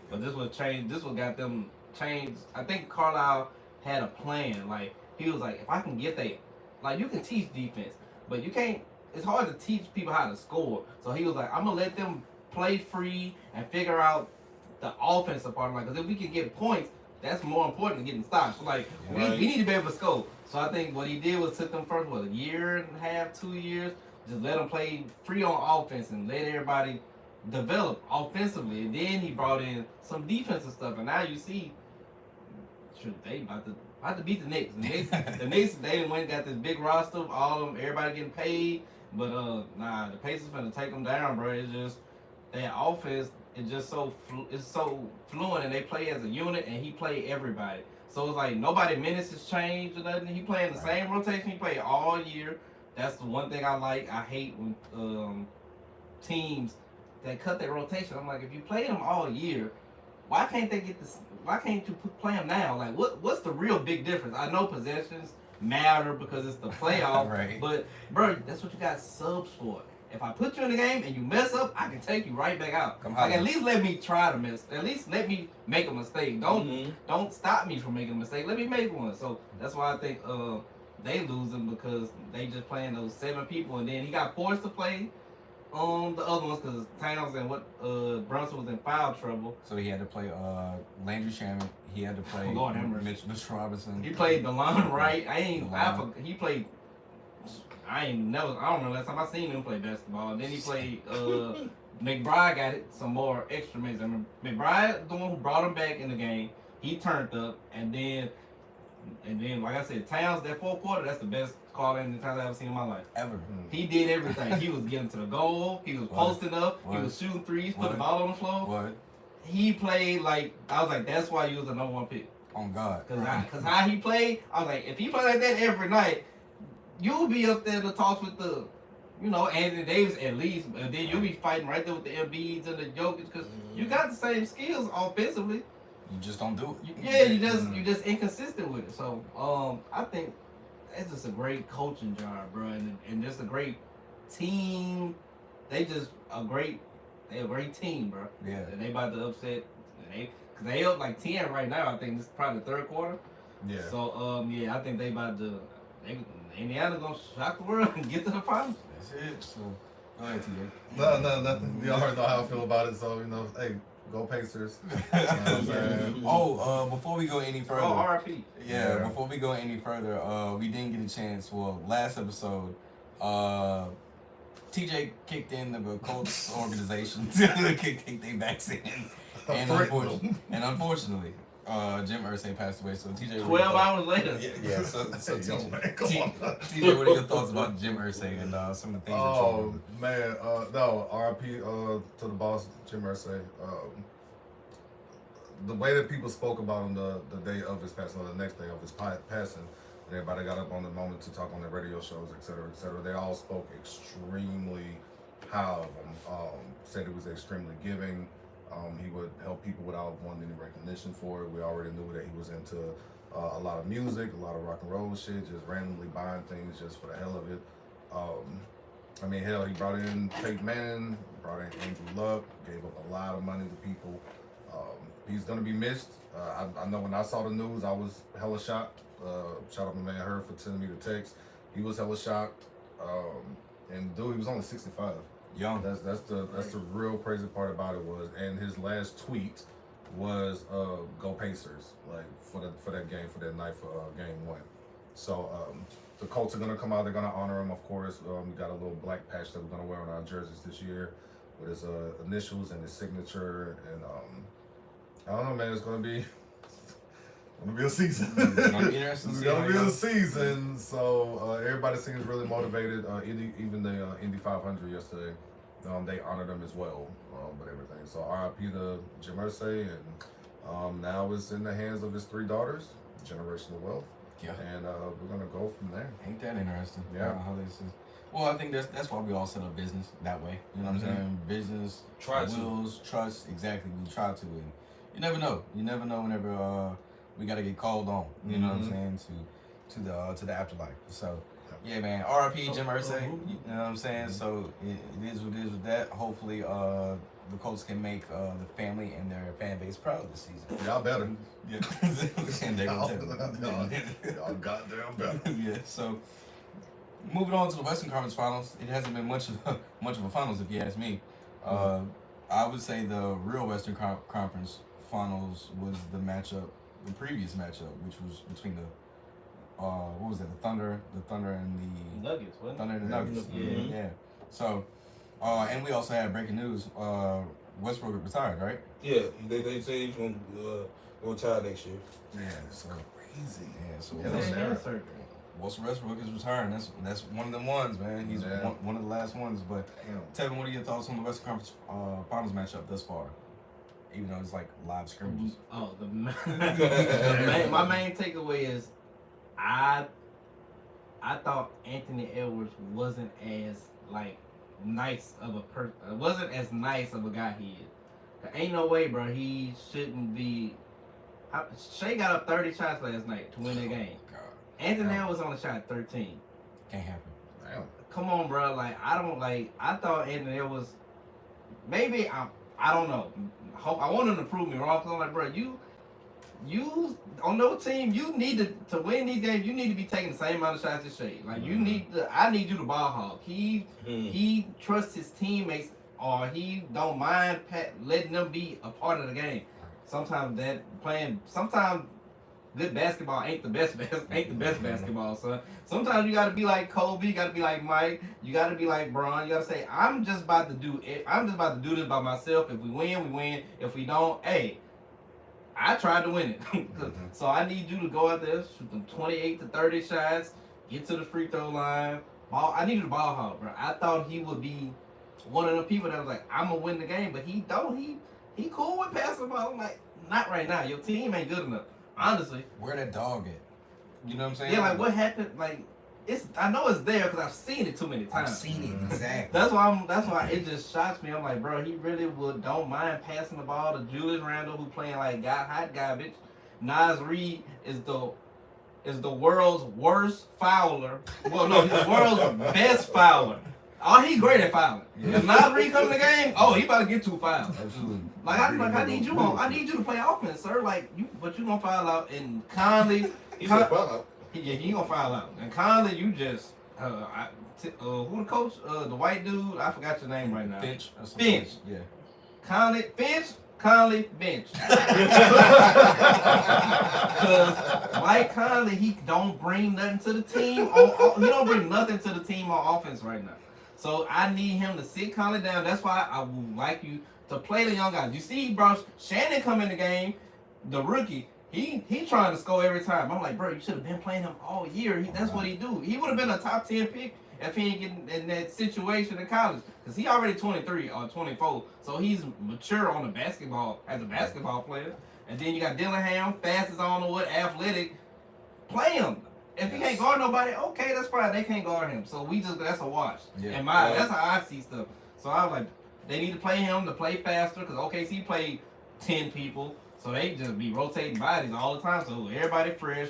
but this was changed. This what got them changed. I think Carlisle had a plan. Like he was like, if I can get they, like you can teach defense, but you can't. It's hard to teach people how to score. So he was like, I'm gonna let them play free and figure out the offensive part. Like, because if we can get points, that's more important than getting stops. So like we need to be able to score. So I think what he did was took them first, a year and a half, 2 years, just let them play free on offense and let everybody develop offensively. And then he brought in some defensive stuff. And now you see, they about to beat the Knicks. The Knicks, they went and got this big roster of all of them, everybody getting paid. But the Pacers finna take them down, bro. It's just that offense is just so fluent, and they play as a unit, and he play everybody. So it's like nobody minutes has changed or nothing. He playing the same rotation he played all year. That's the one thing I like. I hate when teams that cut their rotation. I'm like, if you played them all year, why can't they get this? Why can't you play them now? Like, what's the real big difference? I know possessions matter because it's the playoff, Right. But bro, that's what you got subs for. If I put you in the game and you mess up, I can take you right back out. At least let me try to miss. At least let me make a mistake. Don't stop me from making a mistake. Let me make one. So that's why I think they losing because they just playing those 7 people, and then he got forced to play the other ones because Towns and Brunson was in foul trouble. So he had to play Landry Shamet. He had to play Mitch Robinson. He played DeLon Wright. He played. I don't know last time I seen him play basketball. And then he played McBride got some more extra minutes. I mean, McBride, the one who brought him back in the game, he turned up, and then like I said, Towns, that 4th quarter, that's the best call in the times I've ever seen in my life. Ever. He did everything. He was getting to the goal. He was posting up. He was shooting threes, put the ball on the floor. What? He played like, I was like, that's why you was the number 1 pick. On God. Because how he played, I was like, if he played like that every night, you'll be up there to talk with the, Anthony Davis at least, and then you'll be fighting right there with the Embiids and the Jokic because you got the same skills offensively. You just don't do it. You just inconsistent with it. So I think it's just a great coaching job, bro, and just a great team. They a great team, bro. Yeah. And they about to upset. Because they up like 10 right now. I think this is probably the 3rd quarter. Yeah. So I think they about to. Indiana gonna shock the world and get to the finals. That's it. So go ahead, TJ. No, nothing. You already know how I feel about it. So hey, go Pacers. Before we go any further. RIP. Yeah, before we go any further, we didn't get a chance. Well, last episode, TJ kicked in the Colts organization, kicked their backs in, and unfortunately, Jim Irsay passed away. So TJ, 12 hours later. Yeah. So TJ, yo, man, come on. TJ, what are your thoughts about Jim Irsay and some of the things? Oh man, no, RIP to the boss, Jim Irsay. The way that people spoke about him the day of his passing, or the next day of his passing, everybody got up on the moment to talk on their radio shows, et cetera, They all spoke extremely high of him. Said he was extremely giving. He would help people without wanting any recognition for it. We already knew that he was into a lot of music, a lot of rock and roll shit, just randomly buying things just for the hell of it. Hell, he brought in Peyton Manning, brought in Andrew Luck, gave up a lot of money to people. He's going to be missed. I know when I saw the news, I was hella shocked. Shout out my man Herb for sending me the text. He was hella shocked. And dude, he was only 65. Young. That's the real crazy part about it was, and his last tweet was go Pacers, like for that game, for that night for game 1. So the Colts are gonna come out, they're gonna honor him, of course. We got a little black patch that we're gonna wear on our jerseys this year with his initials and his signature, and I don't know, man, it's gonna be a season. It's gonna be interesting. It's gonna be a season. So everybody seems really motivated. Even the Indy 500 yesterday, they honored him as well with everything. So RIP to Jim Irsay, and now it's in the hands of his 3 daughters, generational wealth. Yeah. And we're gonna go from there. Ain't that interesting? Yeah. How this is. Well, I think that's why we all set up business that way. You know what I'm saying? Business, wills, trust. Exactly. We try to, and you never know. You never know whenever we gotta get called on. You know what I'm saying? To the afterlife. So. Yeah, man. R.I.P. Jim Irsay. You know what I'm saying? So it is what it is with that. Hopefully, the Colts can make the family and their fan base proud this season. Y'all better. Yeah. And they're gonna tell you. Y'all goddamn better. Yeah. So moving on to the Western Conference Finals, it hasn't been much of a finals if you ask me. I would say the real Western Conference Finals was the previous matchup, which was between the what was it? The Thunder and the Nuggets, wasn't Thunder and the Nuggets. Yeah. So, and we also had breaking news. Westbrook retired, right? Yeah, they say he's gonna retire next year. Yeah. So Crazy. yeah. So Westbrook Westbrook is retiring. That's one of them ones, man. He's one of the last ones. But Tevin, what are your thoughts on the Western Conference Finals matchup thus far? Even though it's like live scrimmages. Oh, my main takeaway is I thought Anthony Edwards wasn't as like nice of a person. Wasn't as nice of a guy he is. There ain't no way, bro. He shouldn't be. Shea got up 30 shots last night to win the game. God. Anthony Edwards only shot 13. Can't happen. Damn. Come on, bro. Like I thought Anthony Edwards. Maybe I don't know. I want him to prove me wrong. Cause I'm like, bro, you on no team, you need to win these games. You need to be taking the same amount of shots as Shea. Like I need you to ball hog. He trusts his teammates, or he don't mind letting them be a part of the game. Sometimes good basketball ain't the best basketball, son. Sometimes you gotta be like Kobe, you gotta be like Mike, you gotta be like Bron. You gotta say, I'm just about to do this by myself. If we win, we win. If we don't, hey, I tried to win it. So I need you to go out there, shoot them 28 to 30 shots, get to the free throw line. I need you to ball hog, bro. I thought he would be one of the people that was like, I'm gonna win the game, but he don't. He cool with passing the ball. I'm like, not right now. Your team ain't good enough. Honestly. Where that dog at? You know what I'm saying? Yeah, like what happened? Like I know it's there because I've seen it too many times. I've seen it exactly. That's why it just shocks me. I'm like, bro, he really don't mind passing the ball to Julius Randle, who playing like hot garbage. Nas Reed is the world's worst fouler. Well, no, he's the world's best fouler. Oh, he great at fouling. Yeah. If Nas Reed come to the game, he about to get 2 fouls. Absolutely. I need you to play offense, sir. But you gonna foul out. And Conley, He's gonna foul out. Yeah, he gonna foul out. And Conley, you just who the coach? The white dude, I forgot your name right now. Finch. Yeah. Conley, bench. Because Mike Conley, he don't bring nothing to the team. He don't bring nothing to the team on offense right now. So I need him to sit Conley down. That's why I would like you to play the young guys. You see, bro, Shannon come in the game, the rookie. He trying to score every time. I'm like, bro, you should have been playing him all year. That's what he do. He would have been a top 10 pick if he ain't getting in that situation in college. Because he already 23 or 24. So he's mature on the basketball as a basketball player. And then you got Dillingham, fast as on the wood, athletic. Play him. If he can't guard nobody, okay, that's fine. They can't guard him. So that's a wash. Yeah. And that's how I see stuff. So I was like, they need to play him to play faster because OKC played 10 people. So they just be rotating bodies all the time. So everybody fresh.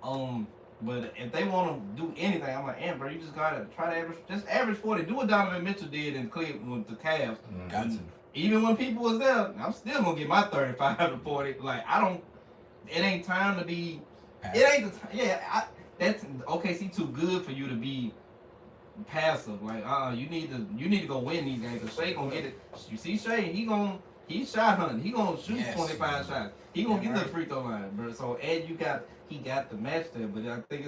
But if they want to do anything, I'm like, bro, you just gotta try to average 40. Do what Donovan Mitchell did in Cleveland with the Cavs. Got to. Even when people was there, I'm still gonna get my 35 to 40. Like it ain't time to be. Passive. It ain't the time. Yeah, that's OKC too good for you to be passive. Like you need to go win these games. Cause Shea gonna get it. You see Shea, he's shot hunting. He gonna shoot 25 shots. He gonna get to the free throw line, bro. So he got the match there, but I think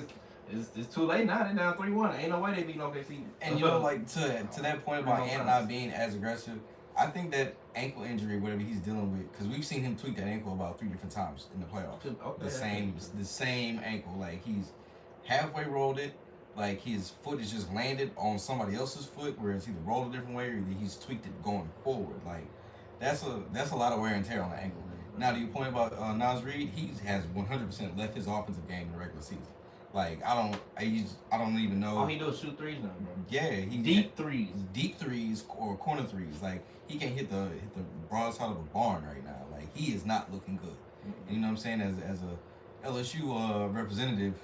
it's too late now. They're down 3-1. Ain't no way they beat OKC. And like to that point about Ant not being as aggressive, I think that ankle injury, whatever he's dealing with, because we've seen him tweak that ankle about 3 different times in the playoffs. Okay. The same ankle. Like he's halfway rolled it, like his foot is just landed on somebody else's foot, where it's either rolled a different way or either he's tweaked it going forward. Like that's a lot of wear and tear on the ankle. Now, to your point about Nas Reed, he has 100% left his offensive game in the regular season. Like I don't even know. All he do is shoot threes now, bro. Yeah, he Deep threes or corner threes. Like he can hit the broadside of a barn right now. Like he is not looking good. And you know what I'm saying? As a LSU representative,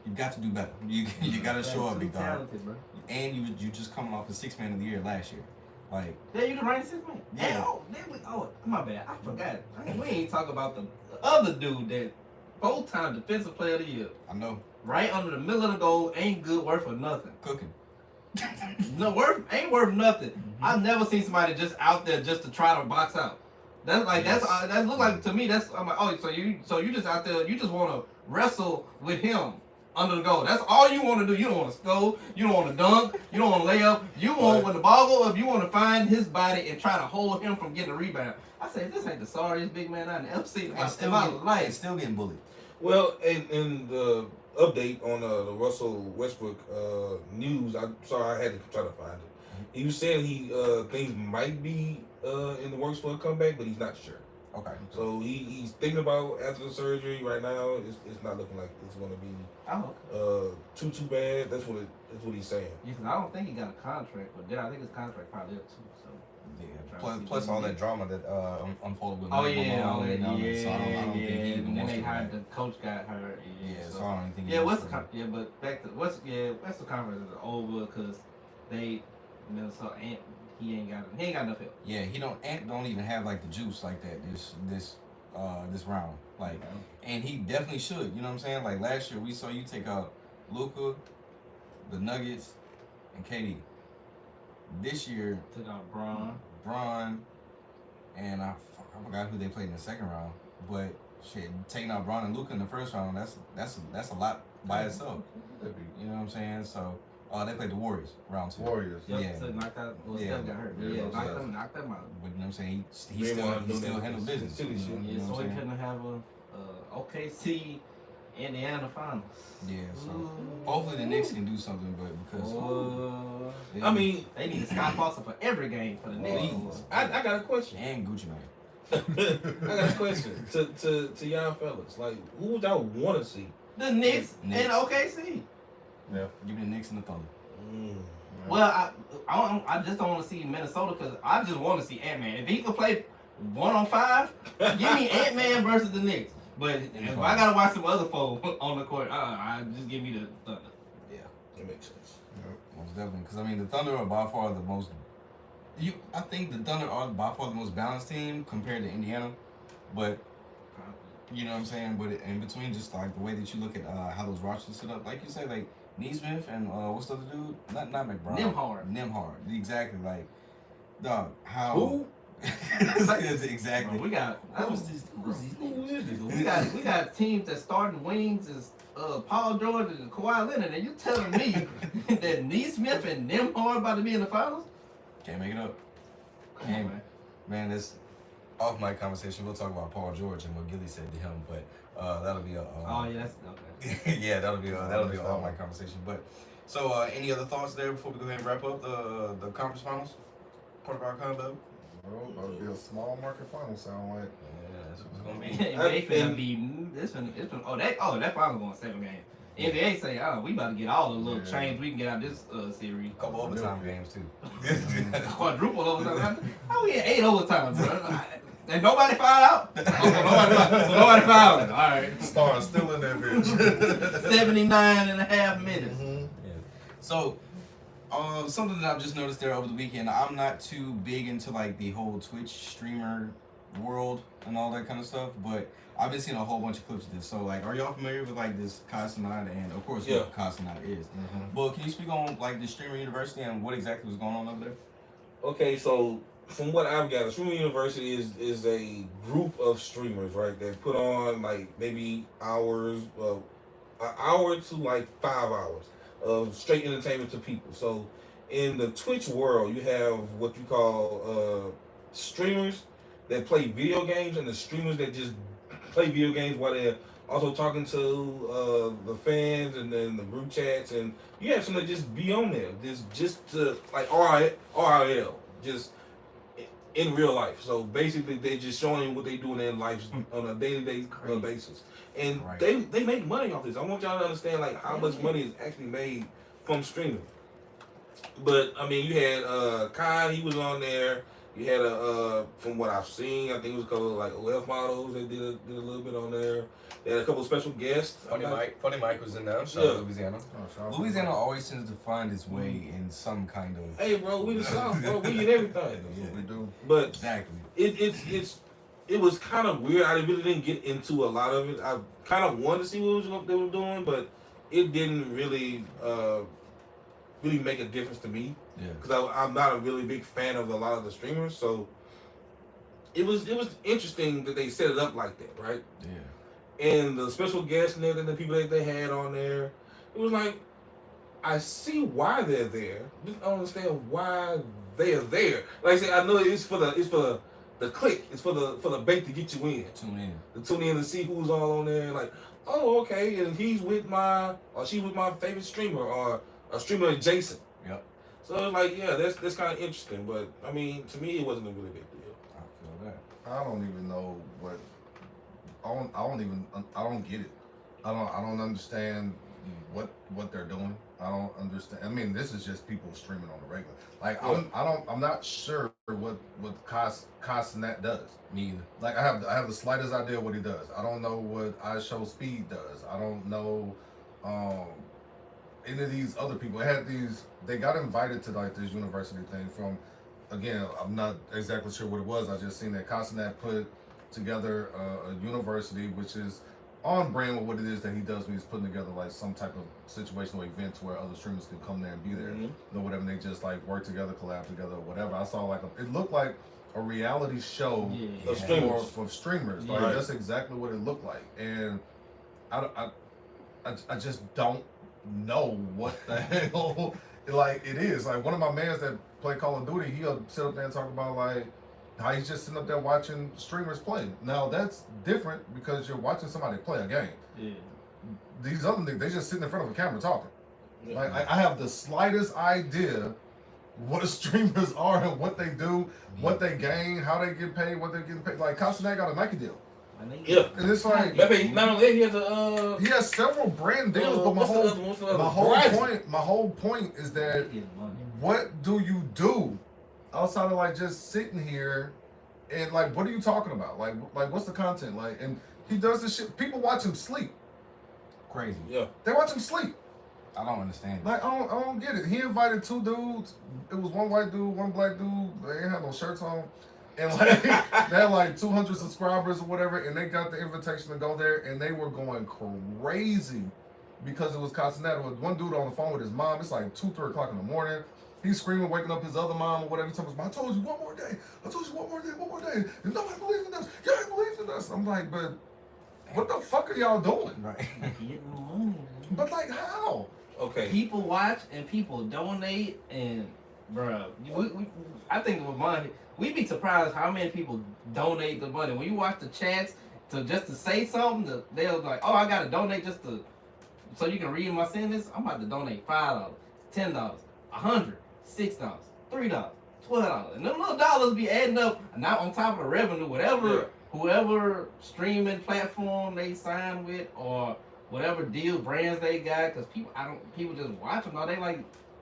you've got to do better. You got to show up, big dog. Talented, bro. And you just coming off a 6th man of the year last year. Like Yeah, you the ranked 6th man. Yeah. Oh, my bad. I forgot. We ain't talk about the other dude that 4-time defensive player of the year. I know, Right under the middle of the goal, ain't good, worth for nothing. cooking. No, ain't worth nothing. I've never seen somebody just out there just to try to box out. That's like that look like to me. I'm like, oh, so you just out there, you just want to wrestle with him under the goal. That's all you want to do. You don't want to score. You don't want to dunk. You don't want to lay up. You want when the ball go up, you want to find his body and try to hold him from getting a rebound. I say this ain't the sorriest big man I've ever seen in my life. Still getting bullied. Well, in the update on the Russell Westbrook news, I'm sorry I had to try to find it. He was saying things might be in the works for a comeback, but he's not sure. Okay. So he's thinking about after the surgery right now. It's not looking like it's going to be too bad. That's what he's saying. Yeah, 'cause I don't think he got a contract, but then I think his contract probably up too. So Yeah. Plus all that drama that unfolded with. oh Malone yeah, all that, and all that. So I don't think he yeah. even And then wants they to hired go the coach got hurt. Yeah, So so I don't think. yeah, but back to Western Conference is over because they Minnesota he ain't got enough help. Yeah, Ant don't even have like the juice like that this round. Like, and he definitely should. You know what I'm saying? Like last year we saw you take out Luka, the Nuggets, and KD. This year Took out Bron, and I forgot who they played in the second round. But shit, taking out Bron and Luka in the first round, that's a lot by itself. You know what I'm saying? So. They played the Warriors round 2. Warriors. Yep, Yeah. so knocked out. Well, Yeah. Steph got hurt. Yeah, Yeah, knocked knocked them out. But you know what I'm saying? He Draymond still handled business. Silly shit. You know Yeah, what so I'm he saying? couldn't have a OKC Indiana finals. Yeah, so hopefully the Knicks can do something, but because I mean, they need Scott Foster for every game for the Knicks. I got a question. and Gucci Mane. I got a question to y'all fellas. Like, who would y'all want to see? The Knicks Knicks. and OKC. Yeah. Give me the Knicks and the Thunder. Well, I just don't want to see Minnesota because I just want to see Ant-Man. If he could play 1-on-5, give me Ant-Man versus the Knicks. But if I gotta watch some other folks on the court, just give me the Thunder. Yeah, It makes sense. most definitely. Because I mean, the Thunder are by far the most. I think the Thunder are by far the most balanced team compared to Indiana, but you know what I'm saying. But in between, just like the way that you look at how those rosters set up, like you say, like Neesmith and what's the other dude? Not McBride. Nimhard. Exactly. Like, dog. How? Who? Exactly. Bro, we got. Who's these niggas? We got teams that starting wings is Paul George and Kawhi Leonard, and you telling me that Neesmith and Nimhard about to be in the finals? Can't make it up. Come on, man. Man, this off mic conversation. We'll talk about Paul George and what Gilly said to him, but that'll be a. Oh yeah, that's okay. Yeah, that'll be an off mic conversation. But so, any other thoughts there before we go ahead and wrap up the conference finals? Part of our combo. Well, that'll be a small market final sound like. Yeah, that's what it's gonna be. They finna be that finals going 7 games. NBA say, we about to get all the little change we can get out of this series. A couple overtime games too. Quadruple overtime. How we had 8 overtimes, bro? And nobody fouled out? Nobody fouled. All right. Star still in that bitch. 79 and a half minutes. Yeah. So, something that I've just noticed there over the weekend, I'm not too big into like the whole Twitch streamer world and all that kind of stuff, but I've been seeing a whole bunch of clips of this. So, like, are y'all familiar with like this Kai Cenat and of course what Kai Cenat is? But can you speak on like the streamer university and what exactly was going on over there? Okay, so from what I've got, Streamer University is a group of streamers, right? That put on like maybe hours, an hour to like 5 hours of straight entertainment to people. So in the Twitch world, you have what you call streamers that play video games and the streamers that just play video games while they're also talking to the fans and then the group chats, and you have some that just be on there, just to like RL, just in real life. So basically, they just showing what they do in their lives on a day-to-day basis, and they make money off this. I want y'all to understand like how much money is actually made from streaming. But I mean, you had Kai, he was on there. You had from what I've seen, I think it was a couple of like OF models. They did a little bit on there. They had a couple of special guests. Funny Mike was in there. Shout out Louisiana. Louisiana always tends to find its way in some kind of. Hey, bro, we the South, bro. We get everything. We do. But exactly. It was kind of weird. I really didn't get into a lot of it. I kind of wanted to see what they were doing, but it didn't really make a difference to me. Yeah. Because I'm not a really big fan of a lot of the streamers, so it was interesting that they set it up like that, right? Yeah. And the special guests and everything, the people that they had on there, it was like, I see why they're there. Just don't understand why they're there. Like I said, I know it's for the click. It's for the bait to get you in. To tune in to see who's all on there. Like, oh, okay, and she's with my favorite streamer or a streamer adjacent. Yep. So it's like, yeah, that's kind of interesting. But I mean, to me, it wasn't a really big deal. I feel that. I don't even know what. I don't get it. I don't understand what they're doing. I don't understand. I mean, this is just people streaming on the regular. Like I'm not sure what Cosnet does. Me either. Like I have the slightest idea what he does. I don't know what iShowSpeed does. I don't know any of these other people. They got invited to like this university thing from, again, I'm not exactly sure what it was. I just seen that Cosnet put together a university which is on brand with what it is that he does when he's putting together like some type of situational events where other streamers can come there and be there. Or whatever, and they just like work together, collab together, or whatever. I saw like it looked like a reality show for streamers. Like that's exactly what it looked like. And I just don't know what the hell like it is. Like one of my mans that play Call of Duty, he'll sit up there and talk about like how he's just sitting up there watching streamers play. Now that's different because you're watching somebody play a game. Yeah. These other niggas, they just sitting in front of a camera talking. Yeah. Like I have the slightest idea what streamers are and what they do, what they gain, how they get paid, what they're getting paid. Like Cosnet got a Nike deal. Yeah, and it's like not only that, he has several brand deals, but my whole point is that what do you do outside of like just sitting here and like what are you talking about? Like what's the content like? And he does this shit. People watch him sleep. Crazy. Yeah, they watch him sleep. I don't understand. Like I don't get it. He invited two dudes. It was one white dude, one black dude. They ain't had no shirts on. And like they had like 200 subscribers or whatever, and they got the invitation to go there, and they were going crazy because it was Cosnet. With one dude on the phone with his mom. It's like 2-3 o'clock in the morning. He's screaming, waking up his other mom or whatever. He's talking about, I told you one more day. I told you one more day. And nobody believes in us. Y'all ain't believe in us. I'm like, but what the fuck are y'all doing? Right. But like, how? Okay. People watch and people donate and, bruh, I think with money, we'd be surprised how many people donate the money. When you watch the chats just to say something, they'll be like, oh, I gotta donate so you can read my sentence. I'm about to donate $5, $10, $100, $6, $3, $12, and them little dollars be adding up. Now on top of the revenue, whoever streaming platform they sign with or whatever deal brands they got, because people just watch them. No,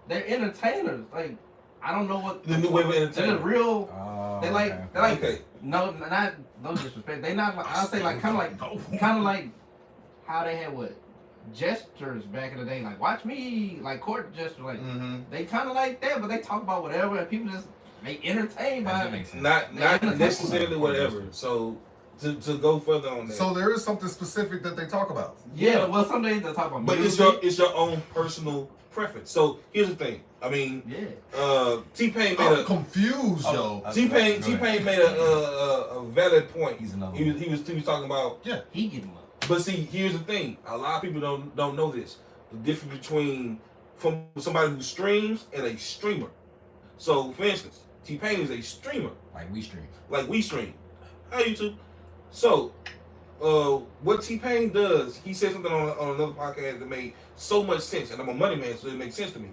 they're entertainers. Like I don't know what the new way of entertainment. They're real. No disrespect. They not like I'll say like kind of like how they had gestures back in the day, like watch me, like court gestures, like they kind of like that, but they talk about whatever, and people just entertained by it. Not necessarily whatever. So to go further on that. So there is something specific that they talk about. Yeah, well, some days they talk about. But it's your own personal preference. So here's the thing. I mean, T-Pain I'm confused, yo. T-Pain made a valid point. He's another. He was talking about he getting money. But see, here's the thing. A lot of people don't know this. The difference between from somebody who streams and a streamer. So, for instance, T-Pain is a streamer. Like we stream. Hi, YouTube. So, what T-Pain does, he said something on another podcast that made so much sense, and I'm a money man, so it makes sense to me.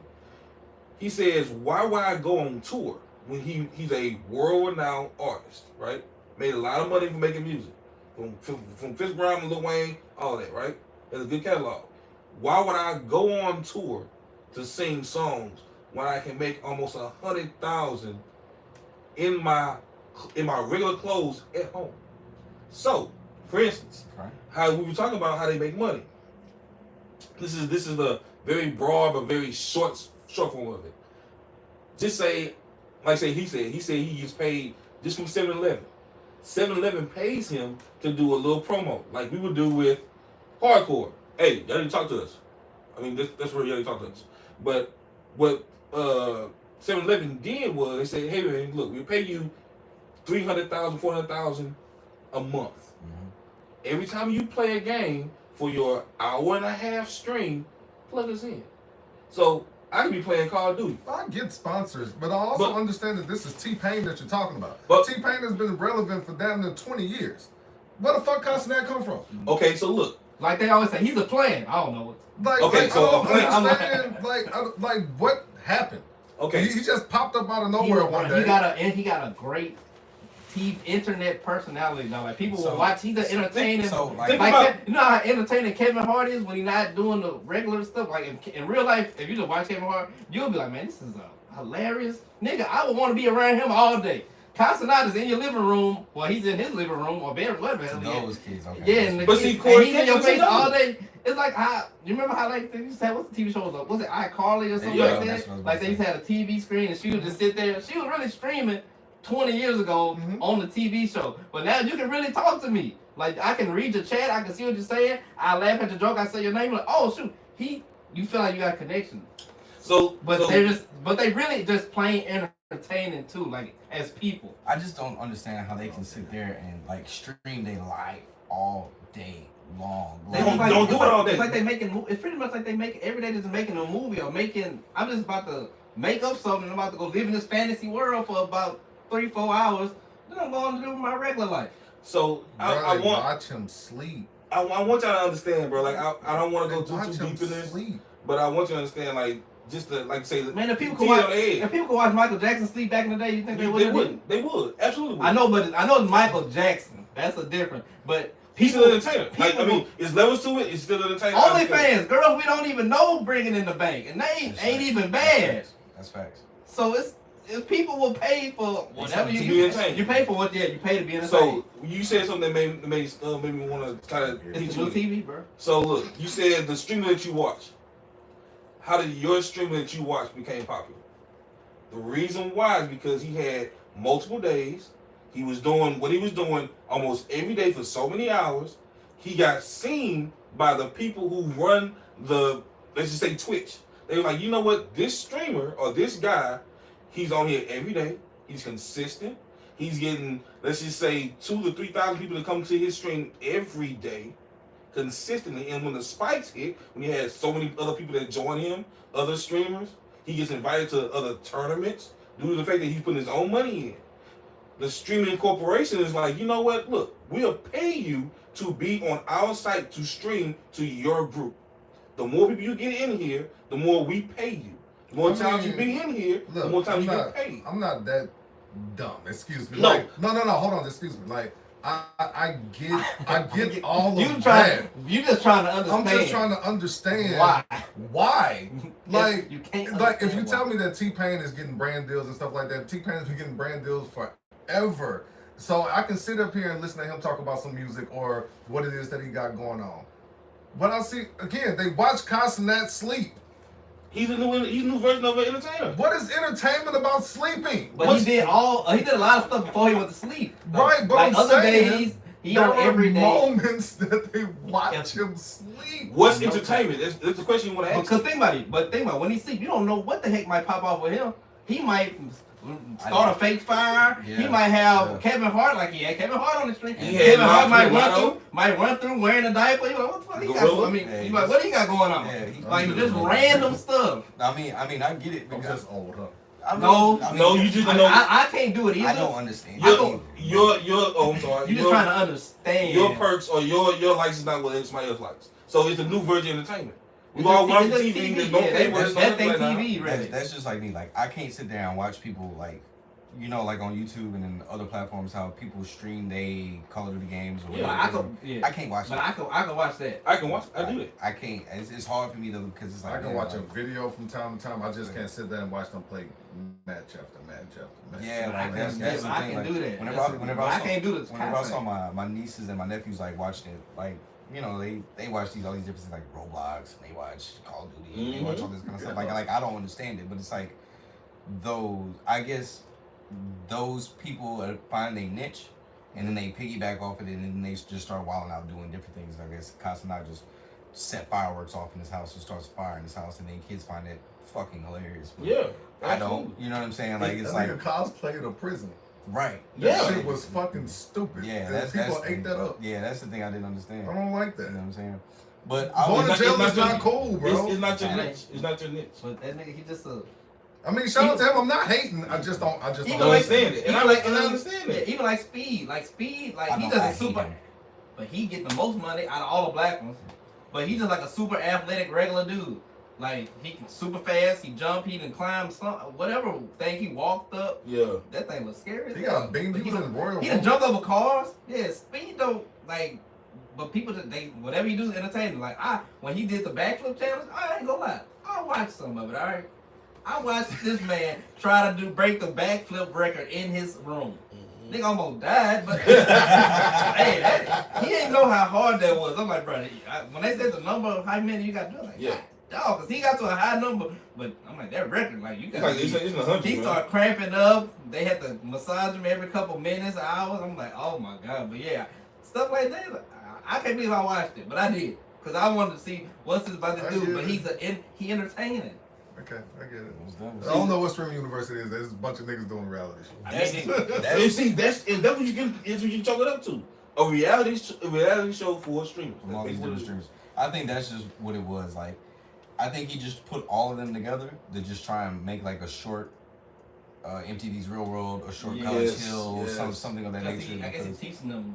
He says, why would I go on tour when he's a world-renowned artist, right? Made a lot of money from making music. From Chris Brown and Lil Wayne, all that, right? That's a good catalog. Why would I go on tour to sing songs when I can make almost $100,000 in my regular clothes at home? So, for instance, how we were talking about how they make money. This is the very broad but very short form of it. Just say, like he said he gets paid just from 7-Eleven. 7-Eleven pays him to do a little promo, like we would do with hardcore. Hey, y'all didn't talk to us. I mean, that's where y'all didn't talk to us. But what 7-Eleven did was they said, hey man, look, we pay you $300,000, $400,000 a month. Mm-hmm. Every time you play a game for your hour-and-a-half stream, plug us in. So I could be playing Call of Duty. I get sponsors, but I also understand that this is T-Pain that you're talking about. But T-Pain has been relevant for damn near 20 years. Where the fuck does that come from? Okay, so look. Like they always say, he's a plan. I don't know what. I don't understand. Like what happened? Okay, he just popped up out of nowhere one day. He got a great internet personality though. Like people will watch. He's an entertaining. You know how entertaining Kevin Hart is when he's not doing the regular stuff. Like in real life, if you just watch Kevin Hart, you'll be like, man, this is a hilarious nigga. I would want to be around him all day. Casanat is in your living room. Well, he's in his living room or bedroom, whatever. Those kids, okay. Yeah, but see, Corey, he's in your face all day. It's like you remember how like they used to have what's the TV show was it iCarly or something like that? Like they used to have a TV screen and she would just sit there. She was really streaming 20 years ago on the TV show. But now you can really talk to me. Like I can read your chat, I can see what you're saying. I laugh at the joke, I say your name, like, oh shoot, you feel like you got a connection. But they really just plain entertaining too, like as people. I just don't understand how they can sit there and like stream their life all day long. They don't do it all day. It's like they making. It's pretty much like they make every day just making a movie or making. I'm just about to make up something. I'm about to go live in this fantasy world for about 3-4 hours. Then I'm going to do my regular life. So I want watch him sleep. I want y'all to understand, bro. Like I don't want to go too deep in this, but I want you to understand, like. Just to like say, man, if people could watch Michael Jackson sleep back in the day, you think they wouldn't? They would, absolutely. Would. I know, but I know it's Michael Jackson. That's a different. But he's still entertainer. Like, I mean, it's levels to it. It's still entertainer. Only fans, girls we don't even know bringing in the bank, and they ain't even bad. That's facts. So if people will pay for whatever you pay for what you pay to be entertained. So you said something that made me want to try to. It's new TV, bro. So look, you said the streamer that you watch. How did your streamer that you watch became popular? The reason why is because he had multiple days. He was doing what he was doing almost every day for so many hours. He got seen by the people who run the, let's just say Twitch. They were like, you know what? This streamer or this guy, he's on here every day. He's consistent. He's getting, let's just say, 2,000 to 3,000 people to come to his stream every day. Consistently, and when the spikes hit, when he had so many other people that join him, other streamers, he gets invited to other tournaments due to the fact that he's putting his own money in. The streaming corporation is like, you know what? Look, we'll pay you to be on our site to stream to your group. The more people you get in here, the more we pay you. The more times you be in here, the more times you get paid. I'm not that dumb. Excuse me. No. Like, no. Hold on. Excuse me. Like. I get all of that. You just trying to understand. I'm just trying to understand why. Like you can't. Like if you tell me that T-Pain is getting brand deals and stuff like that, T-Pain has been getting brand deals forever. So I can sit up here and listen to him talk about some music or what it is that he got going on. But I see again, they watch Casanat sleep. He's a new version of an entertainer. What is entertainment about sleeping? But he did a lot of stuff before he went to sleep. Right, but like I'm other saying, days, he on every day. Moments that they watch him sleep. What's entertainment? That's the question you want to ask. Because think about it. When he sleep, you don't know what the heck might pop off with him. He might start a fake fire. Yeah. He might have Kevin Hart, like he had Kevin Hart on the stream. Kevin Hart might run through wearing a diaper. You're like, what the fuck he got? I mean, like, what he got going on? Yeah, like just random stuff. I mean, I get it I'm because just old, huh? No, you just don't know. I can't do it either. I don't understand. Your oh, I'm sorry. You're just trying to understand. Your perks or your likes is not what somebody else likes. So it's a new version of entertainment. We It's all just- watch it's TV. just There's no TV. papers. That's their TV, really. That's just like me. Like I can't sit there and watch people like, you know, like on YouTube and then other platforms how people stream they Call of Duty games or whatever. I can't watch But that. I can watch that. I can watch. I do it. I can't. It's hard for me to because it's like I can watch a video from time to time. I just can't sit there and watch them play match after match after match. Yeah, like that's the I thing. can Like, do that. Whenever I can't do this. Whenever I saw my nieces and my nephews like watching it, like you know they watch all these different things like Roblox and they watch Call of Duty and they watch all this kind of stuff. Like I don't understand it, but it's like I guess those people find a niche and then they piggyback off it and then they just start wilding out doing different things. I guess Casanat just set fireworks off in his house and starts firing his house and then kids find it fucking hilarious. But Yeah, I don't. You know what I'm saying? Like it's like cosplayed a prison. right. Yeah. That shit was fucking stupid. Yeah, and people ate that up. Yeah, that's the thing I didn't understand. I don't like You know that. what I'm saying? But Going to jail is your- not cool, bro. It's not your niche. It's not your niche. But that nigga, he just a. I mean, shout out to him. I'm not hating. I just don't. I understand it, and I understand Yeah, it. even like Speed, like I he know, does I a hate super, him. but he get the most money out of all the black ones. But he's just like a super athletic regular dude. Like he can super fast, he jump, he can climb some whatever thing he walked up. Yeah. That thing was scary. He got a beam. He was in Royal. He done jumped over cars. Yeah, Speed don't like. But people just whatever he do is entertaining. Like when he did the backflip challenge, I ain't gonna lie, I watched some of it. All right, I watched this man try to break the backflip record in his room. Nigga almost died, but hey, he didn't know how hard that was. I'm like, bro, when they said the number of how many you got to do, I'm like, Yeah. dog, because he got to a high number. But I'm like, that record, like, you It's got like it's in the hundreds. he started cramping up. They had to massage him every couple minutes, hours. I'm like, oh my God. But yeah, stuff like that, I can't believe I watched it, but I did. Because I wanted to see what's this about to do. But he entertaining. Okay, I get it. It was I don't know what streaming universe it is. There's a bunch of niggas doing reality shit. That's what you get. That's what you chalk it up to. A reality show for streamers. From all these different streamers. I think that's just what it was. Like, I think he just put all of them together to just try and make like a short MTV's Real World, a short College Hill, something of that nature. I guess he's teaching them,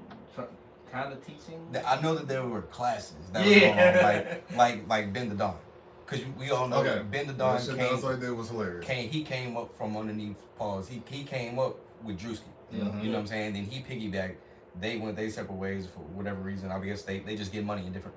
kind of teaching. I know that there were classes that were going on, like Ben the Don. Because we all know Ben the Don That's what they did was hilarious. he came up from underneath pause. He came up with Drewski. You know what I'm saying? Then he piggybacked. They went their separate ways for whatever reason. I guess they just get money in different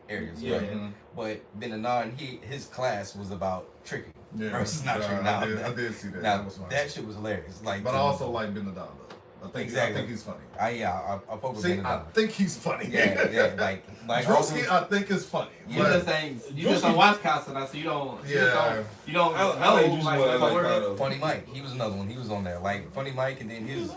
areas. Yeah. Right? But Ben the Don, his class was about tricking versus not tricking. I did see that. Now That was funny. that shit was hilarious. Like, But I also like Ben the Don though. I think he's funny. I fuck with Ben the I Don. think he's funny. Yeah, like Drewski, I think is funny. You just ain't. You just don't watch Casanat, so you don't. Yeah. You don't I know. like Drewski more than I like Cardo. Funny Mike, he was another one. He was on there, like Funny Mike, and then his